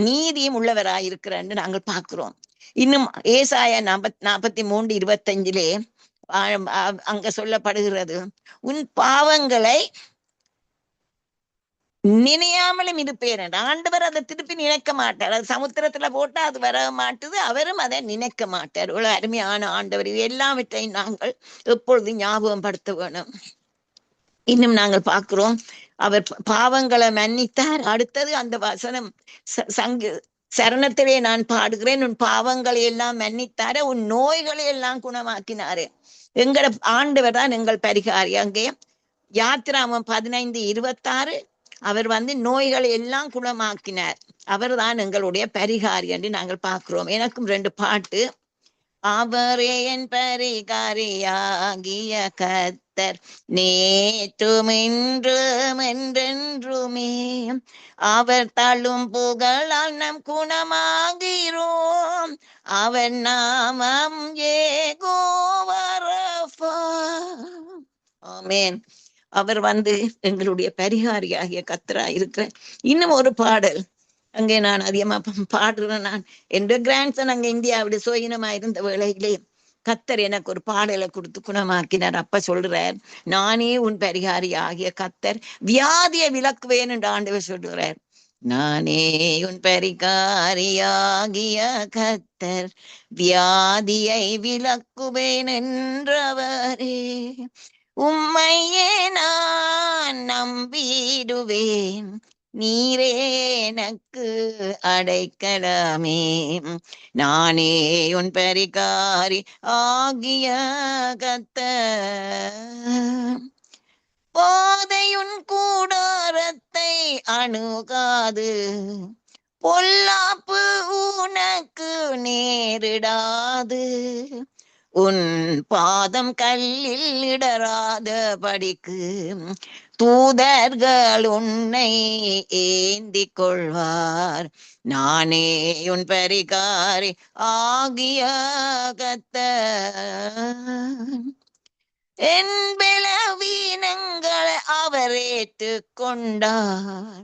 நீதியும் உள்ளவராயிருக்கிறார் என்று நாங்கள் பார்க்கிறோம். இன்னும் ஏசாயா 43:25 அங்க சொல்லப்படுகிறது, உன் பாவங்களை நினையாமலும் இருப்பேன். ஆண்டவர் அதை திருப்பி நினைக்க மாட்டார். அது சமுத்திரத்துல போட்டா அது வர மாட்டுது, அவரும் அதை நினைக்க மாட்டார். இவ்வளவு அருமையான ஆண்டவர். இது எல்லாவற்றையும் நாங்கள் எப்பொழுது ஞாபகம் படுத்த வேணும். இன்னும் நாங்கள் பார்க்கிறோம், அவர் பாவங்களை மன்னித்தார். அடுத்தது அந்த வசனம் சரணத்திலே நான் பாடுகிறேன், உன் பாவங்களை எல்லாம் மன்னித்தார, உன் நோய்களை எல்லாம் குணமாக்கினாரு. எங்கள ஆண்டவர் தான் எங்கள் பரிகாரி. அங்கே யாத்திராமம் 15:26 அவர் நோய்களை எல்லாம் குணமாக்கினார். அவர் தான் எங்களுடைய பரிகாரி என்று நாங்கள் பார்க்கிறோம். எனக்கும் 2 பாட்டு. அவரே என் பரிகாரியாகிய கர்த்தர், நேற்றும் இன்றும் என்றென்றுமே, அவர் தள்ளும் புகழால் நம் குணமாகிறோம், அவர் நாமம் யெகோவா ரஃபா. ஆமென். அவர் எங்களுடைய பரிகாரியாகிய கர்த்தரா இருக்கிறார். இன்னும் ஒரு பாடல் அங்கே நான் அதிகமா பாடுறேன். நான் என்ற கிராண்ட்சன் அங்க இந்தியாவுடைய சுயினமா இருந்த வேளையிலே கர்த்தர் எனக்கு ஒரு பாடலை கொடுத்து குணமாக்கினார். அப்ப சொல்றார், நானே உன் பரிகாரி ஆகிய கர்த்தர், வியாதியை விலக்குவேன் என்று ஆண்டவர் சொல்றார். நானே உன் பரிகாரியாகிய கர்த்தர், வியாதியை விலக்குவேன் என்றவரே, உம்மையே நான் நம்பிடுவேன், நீரே எனக்கு அடைக்கலமே, நானே உன் பரிகாரி ஆகிய கர்த்தர், போதையுன் கூடாரத்தை அணுகாது, பொல்லாப்பு உனக்கு நேரிடாது, உன் பாதம் கல்லில் இடராத படிக்கு தூதர்கள் உன்னை ஏந்திக் கொள்வார், நானே உன் பரிகாரி ஆகிய கர்த்தர், என் பலவீனங்களை அவர் ஏற்றுக் கொண்டார்,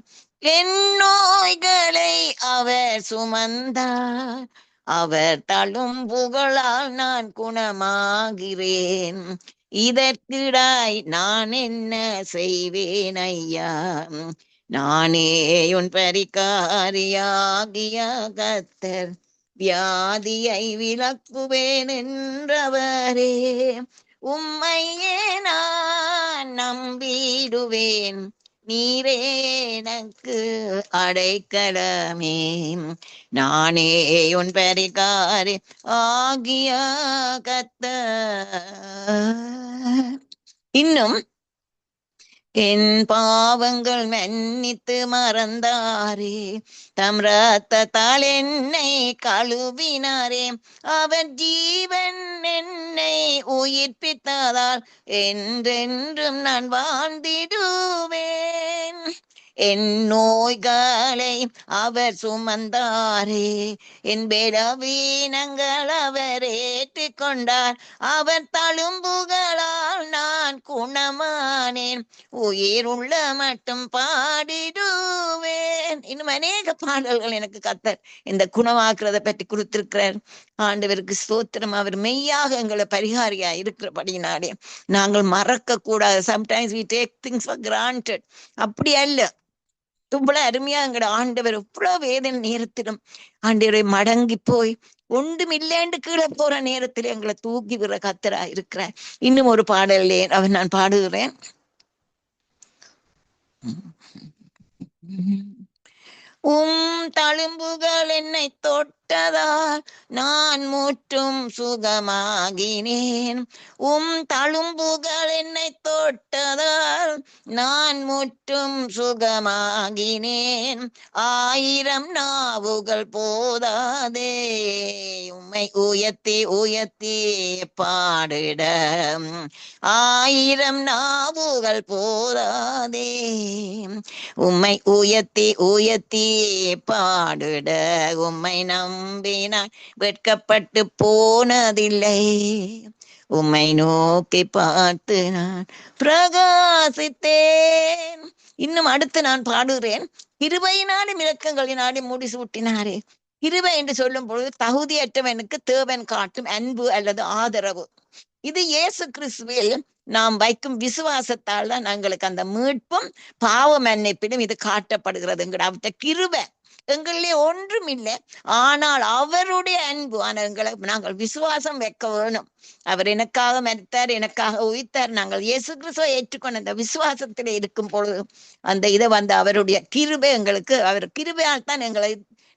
என் நோய்களை அவர் சுமந்தார், அவர் தள்ளும் புகழால் நான் குணமாகிறேன், இதற்கிடாய் நான் என்ன செய்வேன் ஐயா, நானே உன் பரிகாரியாகிய கர்த்தர், வியாதியை விலக்குவேன் என்றவரே, உம்மையே நான் நம்பிடுவேன், நீரே எனக்கு அடைக்கலமே, நானே உன் பரிகாரி ஆகிய கர்த்தர். இன்னும் என் பாவங்கள் மன்னித்து மறந்தாரே, தம் ரத்தத்தால் என்னை கழுவினாரே, அவர் ஜீவன் என்னை உயிர்ப்பித்ததால் என்றென்றும் நான் வாழ்ந்திடுவேன், என் நோய்களை அவர் சுமந்தாரே, என் பலவீனங்கள் அவர் ஏற்றுக்கொண்டார். அவர் தழும்புகளால் நான் குணமானேன், உயிர் உள்ள மட்டும் பாடிடுவேன். இன்னும் அநேக பாடல்கள் எனக்கு கத்தர் இந்த குணமாக்குறத பற்றி கொடுத்திருக்கிறார். ஆண்டவருக்கு ஸ்தோத்திரம். அவர் மெய்யாக எங்களை பரிகாரியா இருக்கிறபடினாலே நாங்கள் மறக்க கூடாது. Sometimes we take things for granted. அப்படி அல்ல. இவ்வளவு அருமையா எங்கட ஆண்டவர் இவ்வளவு வேதனை நேரத்திலும் ஆண்டவரை மடங்கி போய் ஒன்றும் இல்லைன்னு கீழே போற நேரத்தில் எங்களை தூக்கி விடுற கத்தரா இருக்கிறார். இன்னும் ஒரு பாடலே அவர் நான் பாடுகிறேன். தழும்புகள் என்னை தொட்டதால் நான் முற்றும் சுகமாகினேன். தழும்புகள் என்னை தொட்டதால் நான் முற்றும் சுகமாகினேன். 1000 நாவுகள் போதாதே உம்மை உயர்த்தி உயர்த்தி பாடிட, 1000 நாவுகள் போதாதே உம்மை உயர்த்தி உயர்த்தி பாடுட. உம்மை நம்பினான் வெட்கப்பட்டு போனதில்லை, உம்மை நோக்கி பார்த்து நான் பிரகாசித்தேன். இன்னும் அடுத்து நான் பாடுகிறேன். கிருபையினாலும் இரக்கங்களினாலும் முடிசூட்டினாரே. கிருபை என்று சொல்லும் பொழுது தகுதியற்றவனுக்கு தேவன் காட்டும் அன்பு அல்லது ஆதரவு. இது இயேசு கிறிஸ்துவில் நாம் வைக்கும் விசுவாசத்தால் தான் எங்களுக்கு அந்த மீட்பும் பாவ மன்னிப்பிலும் இது காட்டப்படுகிறது. அவர்கிட்ட கிருபை எங்களிலே ஒன்றும் இல்லை, ஆனால் அவருடைய அன்பு. ஆனால் எங்களை நாங்கள் விசுவாசம் வைக்க வேணும். அவர் எனக்காக மரித்தார், எனக்காக உயிர்த்தார். நாங்கள் இயேசு கிறிஸ்துவை ஏற்றுக்கொண்ட அந்த விசுவாசத்திலே இருக்கும் பொழுது அந்த இதை அவருடைய கிருபை எங்களுக்கு, அவர் கிருபையால் தான் எங்களை,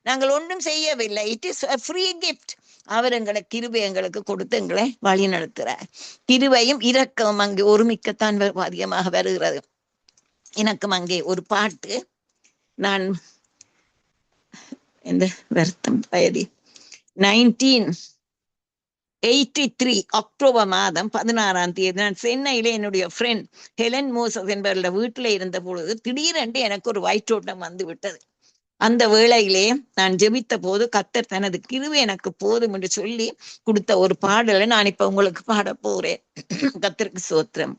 நாங்கள் ஒன்றும் செய்யவில்லை. It is a free gift. அவர் எங்களை கிருபை எங்களுக்கு கொடுத்து எங்களை வழி நடத்துறார். கிருபையும் இரக்கமும் அங்கே ஒருமிக்கத்தான் அதிகமாக வருகிறது. எனக்கும் அங்கே ஒரு பாட்டு, நான் இந்த வருத்தம் வயதி 1983 அக்டோபர் மாதம் 16ஆம் தேதி நான் சென்னையில என்னுடைய ஃப்ரெண்ட் ஹெலன் மோசஸ் என்பவர்கள வீட்டுல இருந்த பொழுது திடீரென்று எனக்கு ஒரு வயிற்றோட்டம் வந்து விட்டது. அந்த வேளையிலே நான் ஜெபித்த போது கர்த்தர் தனது கிருபை எனக்கு போதும் என்று சொல்லி கொடுத்த ஒரு பாடலை நான் இப்ப உங்களுக்கு பாட போறேன். கர்த்தருக்கு ஸ்தோத்திரம்.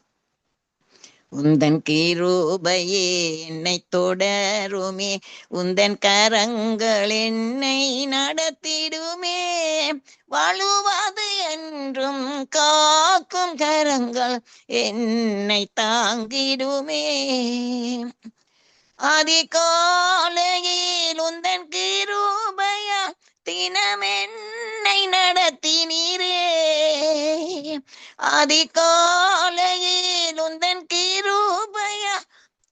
உந்தன் கிருபையே என்னை தொடருமே, உந்தன் கரங்கள் என்னை நடத்திடுமே, வாழுவது என்றும் காக்கும் கரங்கள் என்னை தாங்கிடுமே. அதிகாலையில் உந்தன் கிருபையா தினம் என்னை நடத்தினீரே, அதிகாலையில் உந்தன் கிருபையா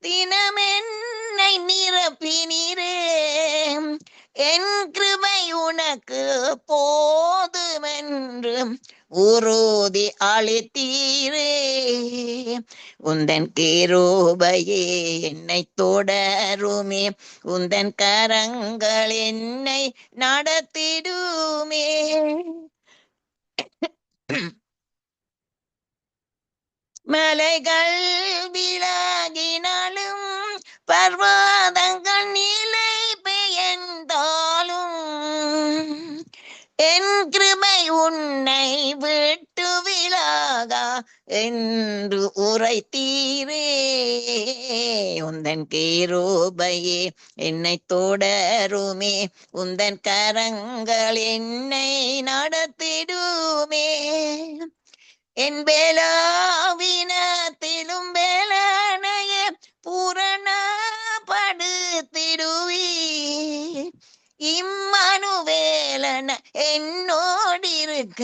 தினம் என்னை நிரப்பினீரே. என் கிருபை உனக்கு போதுமென்று உறுதி அளித்தீரே, உந்தன் கிருபையே என்னை தொடருமே, உந்தன் கரங்கள் என்னை நடத்திடுமே. மலைகள் விலகினாலும் பர்வதங்கள் நிலை பெயர்ந்தாலும் என் கிருபை உன்னை விட்டு விலகா என்று உரைத்தீரே. உந்தன் கிருபையே என்னை தொடருமே, உந்தன் கரங்கள் என்னை நடத்திடுமே. என் பலவீனத்திலும் பலனைய பூரணப்படுத்திடுவே. இம்மானுவேலன என்னோடு இருக்க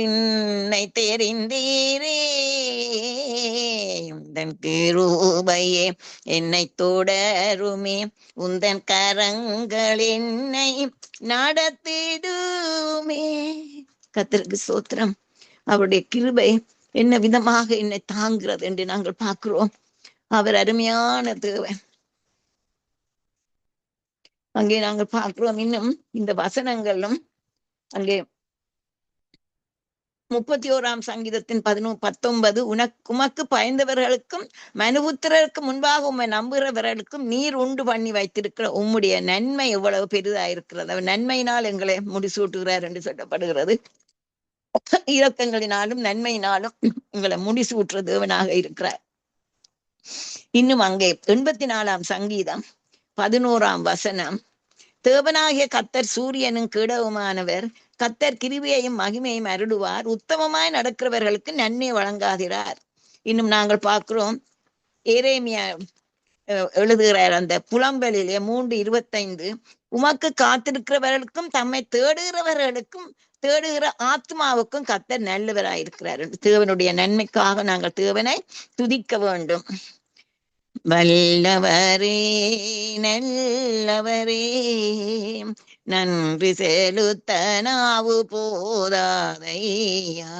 என்னை தெரிந்தீரே. உந்தன் கிருபையே என்னை தொடருமே, உந்தன் கரங்கள் என்னை நடத்திடுமே. கர்த்தருக்கு ஸ்தோத்திரம். அவருடைய கிருபை என்ன விதமாக என்னை தாங்குகிறது என்று நாங்கள் பார்க்கிறோம். அவர் அருமையான தேவன். அங்கே நாங்கள் பார்க்கிறோம். இன்னும் இந்த வசனங்களும் அங்கே 31 சங்கீதத்தின் 19 உமக்கு பயந்தவர்களுக்கும் மனுபுத்திரருக்கு முன்பாக உம்மை நம்புகிறவர்களுக்கும் நீர் உண்டு பண்ணி வைத்திருக்கிற உம்முடைய நன்மை எவ்வளவு பெரிதா இருக்கிறது. அவர் நன்மையினால் எங்களை முடிசூட்டுகிறார் என்று சொல்லப்படுகிறது. இரக்கங்களினாலும் நன்மையினாலும் எங்களை முடிசூட்டுற தேவனாக இருக்கிறார். இன்னும் அங்கே 84 சங்கீதம் 11 தேவனாகிய கத்தர் சூரியனும் கீடவுமானவர், கத்தர் கிருபையையும் மகிமையும் அருளுவார், உத்தமமாய் நடக்கிறவர்களுக்கு நன்மை வழங்காகிறார். இன்னும் நாங்கள் பார்க்கிறோம், எரேமியா எழுதுகிறார் அந்த புலம்பலிலே 3:25, உமக்கு காத்திருக்கிறவர்களுக்கும் தம்மை தேடுகிறவர்களுக்கும் தேடுகிற ஆத்மாவுக்கும் கத்தர் நல்லவராயிருக்கிறார். தேவனுடைய நன்மைக்காக நாங்கள் தேவனை துதிக்க வேண்டும். வல்லவரே நல்லவரே, நன்றி செலுத்த நாவு போதாதையா.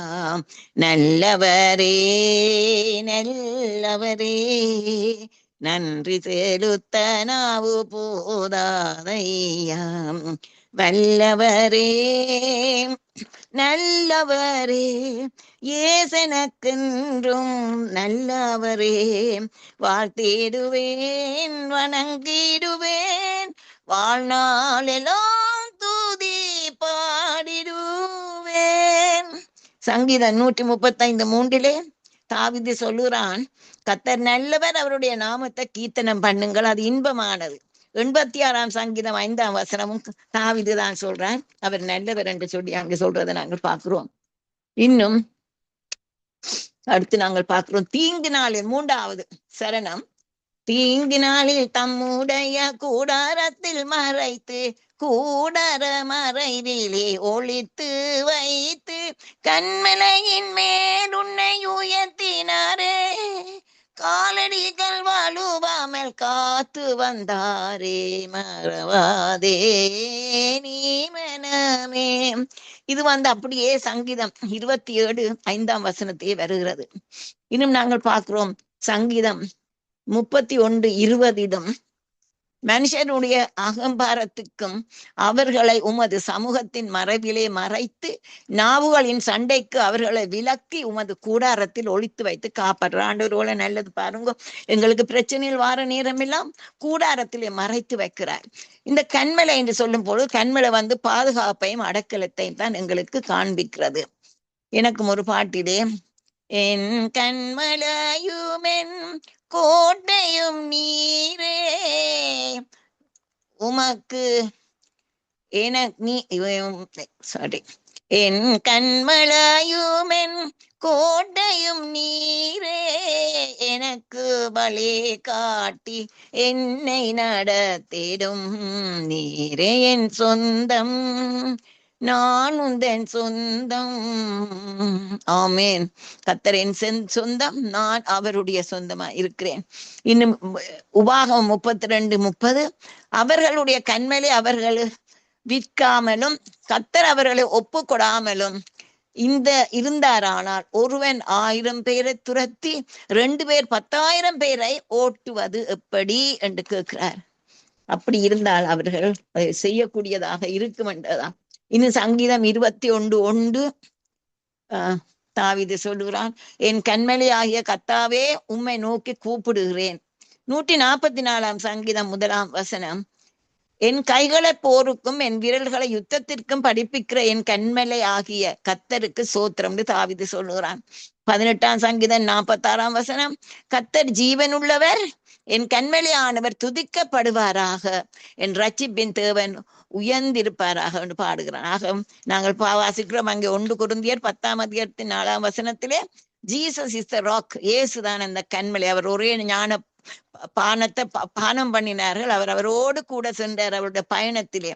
நல்லவரே நல்லவரே, நன்றி செலுத்த நாவு போதாதையா. வல்லவரே நல்லவரே, ஏசனக்கென்றும் நல்லவரே, வாழ்த்திடுவேன் வணங்கிடுவேன், வாழ்நாளெல்லாம் துதி பாடிடுவேன். சங்கீதம் 135:3 தாவீது சொல்லுறான், கத்தர் நல்லவர், அவருடைய நாமத்தை கீர்த்தனம் பண்ணுங்கள், அது இன்பமானது. 86 சங்கீதம் 5 தாவீது தான் சொல்றான், அவர் நல்லவர் என்று சொல்லி அங்க சொல்றதை நாங்கள் பார்க்கிறோம். இன்னும் அடுத்து நாங்கள் பார்க்கிறோம் தீங்கு நாளில் 3வது சரணம். தீங்கு நாளில் தம்முடைய கூடாரத்தில் மறைத்து, கூடார மறைவிலே ஒளித்து வைத்து, கண்மலையின் மேல் உன்னை உயர்த்தினாரே, காலடிகள் வலுவாமல் காத்து வந்தாரே, மறவாதே நீ மனமே. இது அப்படியே சங்கீதம் 27:5 வருகிறது. இன்னும் நாங்கள் பார்க்கிறோம் சங்கீதம் 31:20 மனுஷனுடைய அகம்பாரத்துக்கும் அவர்களை உமது சமூகத்தின் மறைவிலே மறைத்து, நாவுகளின் சண்டைக்கு அவர்களை விலக்கி உமது கூடாரத்தில் ஒளித்து வைத்து காப்பாற்ற. ஆண்டவரோட நல்லது பாருங்க, எங்களுக்கு பிரச்சனையில் வார நேரம் எல்லாம் கூடாரத்திலே மறைத்து வைக்கிறார். இந்த கண்மலை என்று சொல்லும் பொழுது கண்மலை பாதுகாப்பையும் அடக்கலத்தையும் தான் எங்களுக்கு காண்பிக்கிறது. எனக்கும் ஒரு பாட்டிலே, என் கண்மலையுமென் கோட்டையும் நீரே, உமக்கு என் கண்மலையுமென் கோட்டையும் நீரே, எனக்கு வழி காட்டி என்னை நடத்திடும் நீரே என் சொந்தம், நான் உந்தன் சொந்தம். ஆமேன். கர்த்தரின் சொந்தம், நான் அவருடைய சொந்தமா இருக்கிறேன். இன்னும் உபாகமம் 32:30 அவர்களுடைய கண்மலை அவர்கள் விற்காமலும் கர்த்தர் அவர்களை ஒப்பு கொடாமலும் இருந்தாரானால், ஒருவன் 1000 பேரை துரத்தி 2 பேர் 10,000 பேரை ஓட்டுவது எப்படி என்று கேட்கிறார். அப்படி இருந்தால் அவர்கள் செய்யக்கூடியதாக இருக்கும் என்றதான். இன்னும் சங்கீதம் 21:1 தாவீது சொல்லுகிறான், என் கண்மலை ஆகிய கர்த்தாவே உம்மை நோக்கி கூப்பிடுகிறேன். 144 சங்கீதம் 1 என் கைகளை போருக்கும் என் விரல்களை யுத்தத்திற்கும் படிப்பிக்கிற என் கண்மலை ஆகிய கர்த்தருக்கு சோத்திரம் தாவீது சொல்லுகிறான். 18 சங்கீதம் 46 கர்த்தர் ஜீவனுள்ளவர், என் கண்மலை ஆனவர் துதிக்கப்படுவாராக, என் ரட்சிப்பின் தேவன் உயர்ந்திருப்பாராக என்று பாடுகிறான். ஆக நாங்கள் வாசிக்கிறோம் அங்கே 1 கொரிந்தியர் 10:4 ஜீசஸ் இஸ் த ராக், இயேசுதான் அந்த கண்மலை. அவர் ஒரே ஞான பானத்தை பானம் பண்ணினார்கள், அவரோடு கூட சென்றார் அவருடைய பயணத்திலே.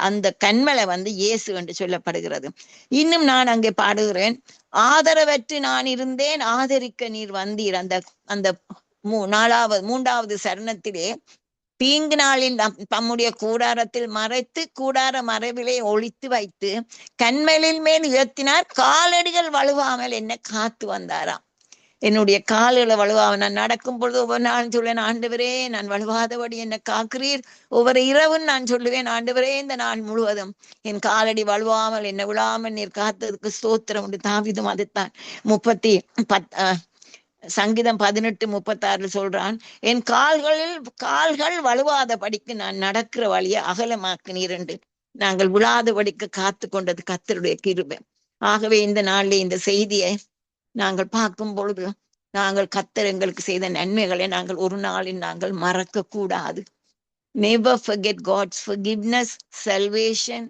அந்த கண்மலை இயேசு என்று சொல்லப்படுகிறது. இன்னும் நான் அங்கே பாடுகிறேன், ஆதரவற்று நான் இருந்தேன், ஆதரிக்க நீர் வந்தீர். அந்த 3வது சரணத்திலே, தீங்கு நாளில் தம்முடைய கூடாரத்தில் மறைத்து, கூடார மறைவிலே ஒளித்து வைத்து, கண்மலின் மேல் உயர்த்தினார், காலடிகள் வலுவாமல் என்ன காத்து வந்தாராம். என்னுடைய கால்களை வலுவாக நான் நடக்கும் பொழுது ஒவ்வொரு நாளும் சொல்லுவேன், ஆண்டவரே நான் வலுவாதபடி என்னை காக்கிறீர். ஒவ்வொரு இரவும் நான் சொல்லுவேன், ஆண்டவரே இந்த நாள் முழுவதும் என் காலடி வலுவாமல் என்னை விழாமல் நீர் காத்ததுக்கு ஸ்தோத்திரம் உண்டு. தாவீதும் அதுதான் சங்கீதம் 18:36 சொல்றான், என் கால்கள் வலுவாத படிக்கு நான் நடக்கிற வழியை அகலமாக்கினீர் என்று. நாங்கள் விழாதபடிக்கு காத்து கொண்டது கர்த்தருடைய கிருபை. ஆகவே இந்த நாளிலே இந்த செய்தியை நாங்கள் பார்க்கும் பொழுது நாங்கள் கர்த்தர் எங்களுக்கு செய்த நன்மைகளை நாங்கள் ஒரு நாளில் நாங்கள் மறக்க கூடாது. Never forget God's forgiveness, salvation,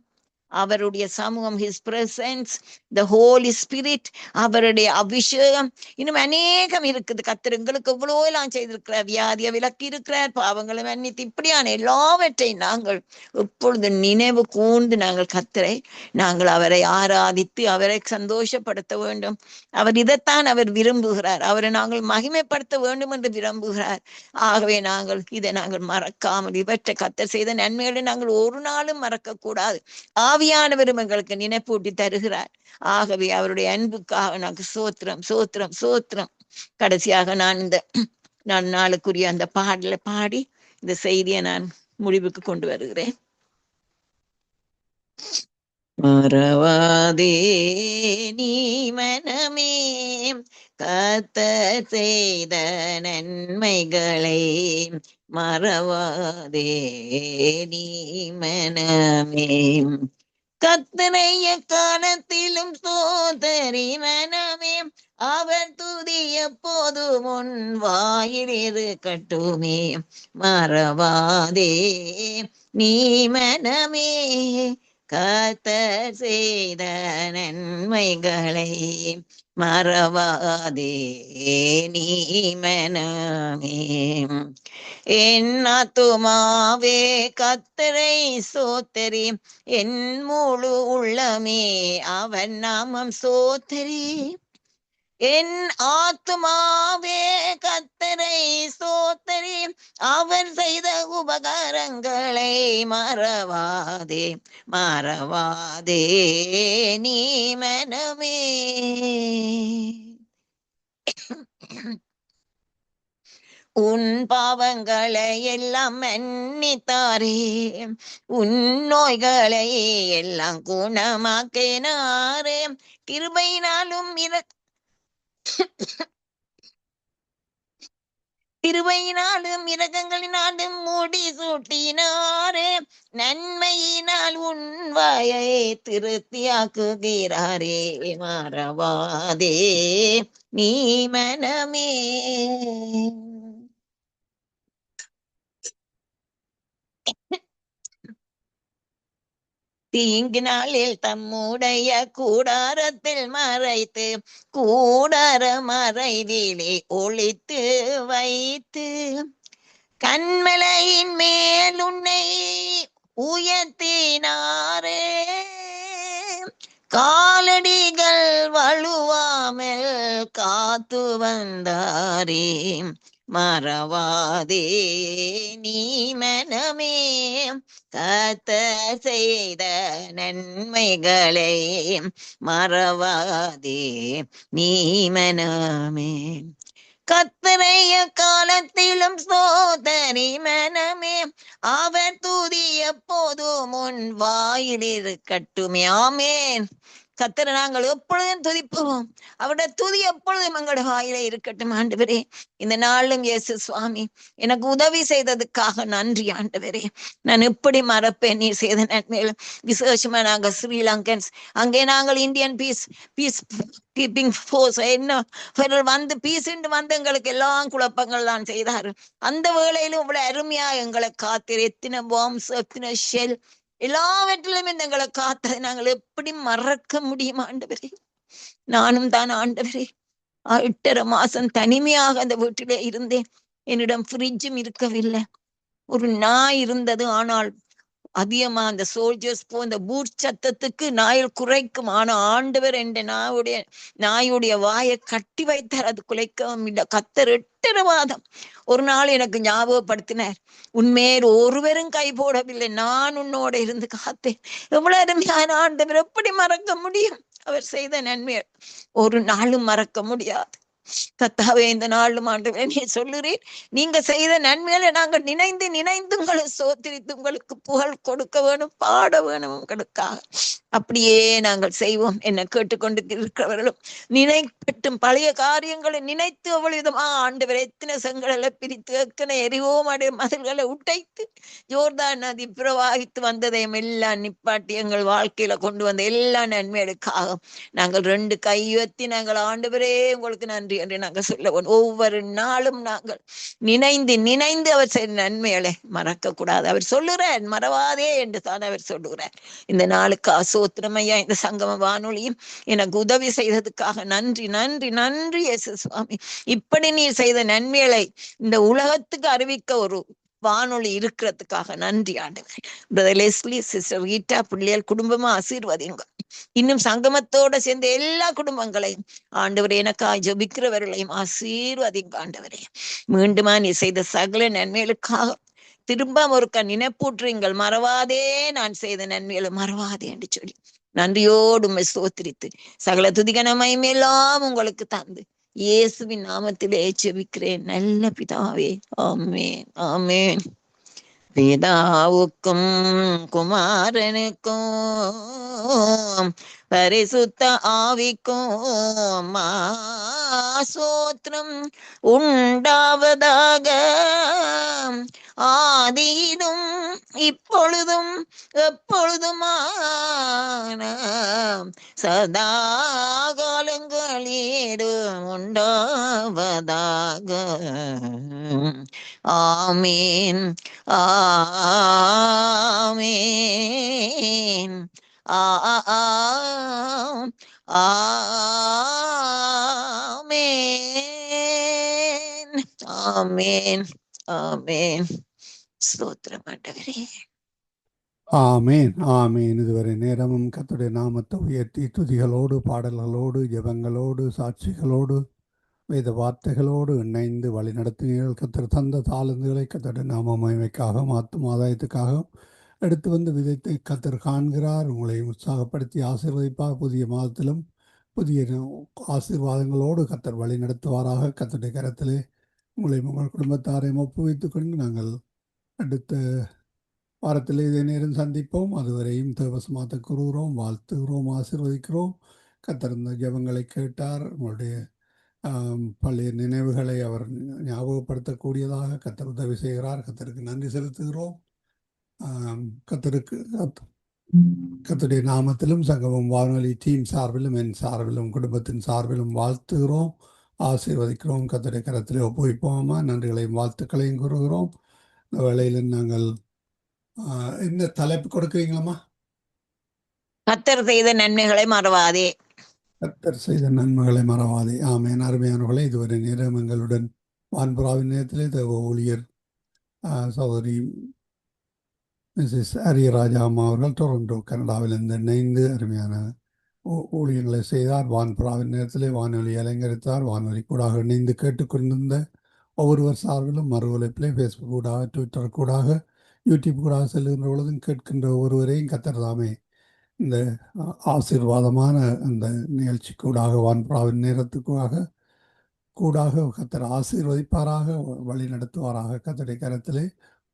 அவருடைய சமூகம், his presence, the Holy Spirit, அவருடைய அபிஷேகம், இன்னும் அநேகம் இருக்குது. கர்த்தர் எங்களுக்கு எவ்வளோ எல்லாம் செய்திருக்கிறார். வியாதியை விலக்கி இருக்கிறார், பாவங்களை மன்னித்து, இப்படியான எல்லாவற்றையும் நாங்கள் எப்பொழுது நினைவு கூர்ந்து நாங்கள் கர்த்தரை நாங்கள் அவரை ஆராதித்து அவரை சந்தோஷப்படுத்த வேண்டும். அவர் இதைத்தான் அவர் விரும்புகிறார். அவரை நாங்கள் மகிமைப்படுத்த வேண்டும் என்று விரும்புகிறார். ஆகவே இதை நாங்கள் மறக்காமல், இவற்றை கர்த்தர் செய்த நன்மைகளை நாங்கள் ஒரு நாளும் மறக்க கூடாது. ஆவியானவரும் எங்களுக்கு நினைப்பூட்டி தருகிறார். ஆகவே அவருடைய அன்புக்காக நாங்கள் சோத்திரம் சோத்திரம் சோத்திரம். கடைசியாக நான் நாளுக்குரிய அந்த பாடலை பாடி இந்த செய்தியை நான் முடிவுக்கு கொண்டு வருகிறேன். மறவாதே நீ மனமே கர்த்தர் செய்த நன்மைகளை, மறவாதே நீ மனமே கர்த்தரைய காலத்திலும் சோதரி மனமே, அவர் துதி எப்போது முன் வாயில் இருக்கட்டுமே. மறவாதே நீ மனமே கர்த்தர் செய்த நன்மைகளை, மறவாதே நீ மனமே. என் ஆத்துமாவே கர்த்தரை சோத்தரி, என் முழு உள்ளமே அவன் நாமம் சோத்தரி. என் ஆத்துமாவே கர்த்தரை சோத்தரி, அவர் செய்த உபகாரங்களை மறவாதே மறவாதே நீ மனமே. உன் பாவங்களை எல்லாம் மன்னித்தாரே, உன் நோய்களை எல்லாம் குணமாக்கினாரே. கிருபையினாலும் இரக்கங்களினாலும் மூடி சூட்டினாரே. நன்மையினால் உன் வாயை திருப்தியாக்குகிறாரே. மறவாதே நீ மனமே. தீங்கு நாளில் தம்முடைய கூடாரத்தில் மறைத்து, கூடார மறைவிலே ஒளித்து வைத்து, கண்மலையின் மேல் உன்னை உயர்த்தினாரே. காலடிகள் வழுவாமல் காத்து வந்தாரே. மறவாதே நீ மனமே கர்த்தர் செய்த நன்மைகளை, மறவாதே நீ மனமே. கர்த்தரைய காலத்திலும் சோதரி மனமே, அவர் துதி எப்போதும் முன் வாயில் இருக்கட்டுமே. ஆமென். கர்த்தரை நாங்கள் எப்பொழுதும் துதிப்போம். அவருடைய துதி எப்பொழுதும் எங்களுடைய வாயிலே இருக்கட்டும். ஆண்டவரே, இந்த நாளும் இயேசு சுவாமி எனக்கு உதவி செய்ததுக்காக நன்றி ஆண்டவரே. நான் எப்படி மறப்பேன் நீ செய்த நன்மைகள். விசேஷமா நாங்கள் ஸ்ரீலங்கன்ஸ், அங்கே நாங்கள் இந்தியன் பீஸ் கீப்பிங் ஃபோர்ஸ் வந்து பீஸ்ன்னு வந்து எங்களுக்கு எல்லாம் குழப்பங்கள் தான் செய்தாரு. அந்த வேளையிலும் இவ்வளவு அருமையா எங்களை காத்திரு. எத்தனை பாம்ஸ், எத்தனை ஷெல், எல்லாவற்றிலும் எங்களை காத்ததை நாங்கள் எப்படி மறக்க முடியும் ஆண்டவரே. நானும் தான் ஆண்டவரே 8.5 மாசம் தனிமையாக அந்த வீட்டிலே இருந்தேன். என்னிடம் ஃப்ரிட்ஜும் இருக்கவில்லை. ஒரு நாய் இருந்தது, ஆனால் அதிகமா அந்த சோல்ஜர்ஸ் அந்த பூட் சத்தத்துக்கு நாயில் குறைக்கும். ஆனா ஆண்டவர் என்ற நாயுடைய வாயை கட்டி வைத்தார், அது குலைக்கவும் இல்லை. கர்த்தர் 8.5 மாதம் ஒரு நாள் எனக்கு ஞாபகப்படுத்தினார், உன்மேல் ஒருவரும் கை போடவில்லை, நான் உன்னோட இருந்து காத்தேன். எவ்வளவு அருமையான ஆண்டவர், எப்படி மறக்க முடியும்? அவர் செய்த நன்மை ஒரு நாளும் மறக்க முடியாது. கத்தாவே இந்த நாளும் ஆண்டவரே நீ சொல்லுறேன், நீங்க செய்த நன்மையில நாங்கள் நினைந்து நினைந்து உங்களை சோத்திரித்து உங்களுக்கு புகழ் கொடுக்க வேணும், பாட வேணும் உங்களுக்காக. அப்படியே நாங்கள் செய்வோம். என்ன கேட்டுக்கொண்டு இருக்கிறவர்களும் நினைக்கட்டும், பழைய காரியங்களை நினைத்து அவ்வளவுதமா ஆண்டவரை எத்தனை செங்கடலை பிரித்து எத்தனை எரிவோம் அடைய மதில்களை உடைத்து யோர்தான் நதி பிரவாகித்து வந்ததையும் எல்லாம் நிப்பாட்டி எங்கள் வாழ்க்கையில கொண்டு வந்த எல்லா நன்மைகளுக்காக நாங்கள் 2 கை உயர்த்தி நாங்கள் ஆண்டவரே உங்களுக்கு நன்றி என்று நாங்கள் சொல்லுவோம். ஒவ்வொரு நாளும் நாங்கள் நினைந்து நினைந்து அவர் செய்த நன்மைகளை மறக்க கூடாது. அவர் சொல்லுறார், மறவாதே என்று தான் அவர் சொல்லுகிறார். இந்த நாளுக்கு அசோத்திரமையா இந்த சங்கம வானொலியும் எனக்கு உதவி செய்ததுக்காக நன்றி நன்றி நன்றி இயேசு சுவாமி. இப்படி நீர் செய்த நன்மைகளை இந்த உலகத்துக்கு அறிவிக்க ஒரு வானொலி இருக்கிறதுக்காக நன்றி ஆண்டவரே. பிரதர் லெஸ்லி, சிஸ்டர் ரீட்டா, பிள்ளைகள் குடும்பமா ஆசீர்வதிங்க. இன்னும் சங்கமத்தோட சேர்ந்த எல்லா குடும்பங்களையும் ஆண்டவரே எனக்காய் ஜபிக்கிறவர்களையும் ஆசீர்வதிங்க ஆண்டவரே. மீண்டுமா நீ செய்த சகல நன்மைகளுக்காக திரும்ப ஒருக்க நினைப்பூற்றுங்கள், மறவாதே நான் செய்த நன்மைகளை மறவாதே என்று சொல்லி நன்றியோடு உம்மை ஸ்தோத்திரித்து சகல துதிகனமையும் எல்லாம் உங்களுக்கு தந்து இயேசுவின் நாமத்திலே ஜெபிக்கிறேன் நல்ல பிதாவே, ஆமென் ஆமென். பிதாவுக்கும் குமாரனுக்கும் பரிசுத்த ஆவிக்கும் சோத்திரம் உண்டாவதாக, ஆதியிலும் இப்பொழுதும் எப்பொழுதுமான சதா காலங்களிலும் உண்டாவதாக. ஆமீன் ஆமீன் ஆமீன் ஆமீன் ஆமீன். ஸ்தோத்திரம் ஆண்டவரே. ஆமேன் ஆமேன். இதுவரை நேரமும் கர்த்தருடைய நாமத்தை உயர்த்தி துதிகளோடு பாடல்களோடு ஜெபங்களோடு சாட்சிகளோடு வேத வார்த்தைகளோடு இணைந்து வழி நடத்தினீர்கள். கர்த்தர் தந்த தாளந்துகளை கர்த்தருடைய நாம மகிமைக்காகவும் ஆத்தும ஆதாயத்துக்காகவும் எடுத்து வந்து விதைத்தை கர்த்தர் காண்கிறார். உங்களை உற்சாகப்படுத்தி ஆசீர்வதிப்பார். புதிய மாதத்திலும் புதிய ஆசீர்வாதங்களோடு கர்த்தர் வழி நடத்துவாராக. கர்த்தருடைய கரத்திலே உங்களை உங்கள் குடும்பத்தாரையும் ஒப்புவித்துக் கொண்டு நாங்கள் அடுத்த வாரத்தில் இதே நேரம் சந்திப்போம். அதுவரையும் தேவசமாத்த கூறுகிறோம், வாழ்த்துகிறோம், ஆசீர்வதிக்கிறோம். கர்த்தர் இந்த ஜெபங்களை கேட்டார். உங்களுடைய பழைய நினைவுகளை அவர் ஞாபகப்படுத்தக்கூடியதாக கர்த்தர் உதவி செய்கிறார். கர்த்தருக்கு நன்றி செலுத்துகிறோம். கர்த்தருடைய நாமத்திலும் சங்கமம் வானொலி டீம் சார்பிலும் என் சார்பிலும் குடும்பத்தின் சார்பிலும் வாழ்த்துகிறோம், ஆசீர்வதிக்கிறோம். கர்த்தருடைய கரத்திலே ஒப்புவிப்போமா. நன்றிகளையும் வாழ்த்துக்களையும் கூறுகிறோம். இந்த வேளையில் நாங்கள் என்ன தலைப்பு கொடுக்குறீங்களா? கர்த்தர் செய்த நன்மைகளை மறவாதே. கர்த்தர் செய்த நன்மைகளை மறவாதே. ஆமென். அருமையானவர்களே, இதுவரை நேரம் எங்களுடன் வான்புறாவின் நேரத்திலே தேவ ஊழியர் சகோதரி மிஸ்ஸஸ் அரியராஜா அம்மா அவர்கள் டொரண்டோ கனடாவிலிருந்து இணைந்து அருமையான ஊழியர்களை செய்தார். வான்புறாவின் நேரத்திலே வானொலி அலங்கரித்தார். வானொலி கூடாக இணைந்து கேட்டுக்கொண்டிருந்த ஒவ்வொருவர் சார்பிலும் மறு ஒலிப்பிலே ஃபேஸ்புக் கூடாக, ட்விட்டர் கூடாக, யூடியூப் கூடாக செல்கின்ற பொழுதும் கேட்கின்ற ஒருவரையும் கர்த்தர் தாமே இந்த ஆசீர்வாதமான அந்த நிகழ்ச்சி கூடாக வான்புறாவின் நேரத்துக்காக கர்த்தர் ஆசீர்வதிப்பாராக, வழி நடத்துவாராக. கர்த்தருடைய கரத்திலே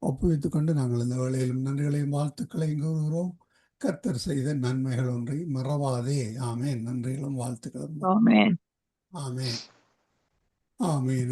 ஒப்புவித்துக் கொண்டு நாங்கள் இந்த வேளையிலும் நன்றிகளையும் வாழ்த்துக்களையும் கூறுகிறோம். கர்த்தர் செய்த நன்மைகள் ஒன்றை மறவாதே. ஆமேன். நன்றிகளும் வாழ்த்துக்களும். ஆமென் ஆமேன் ஆமேன்.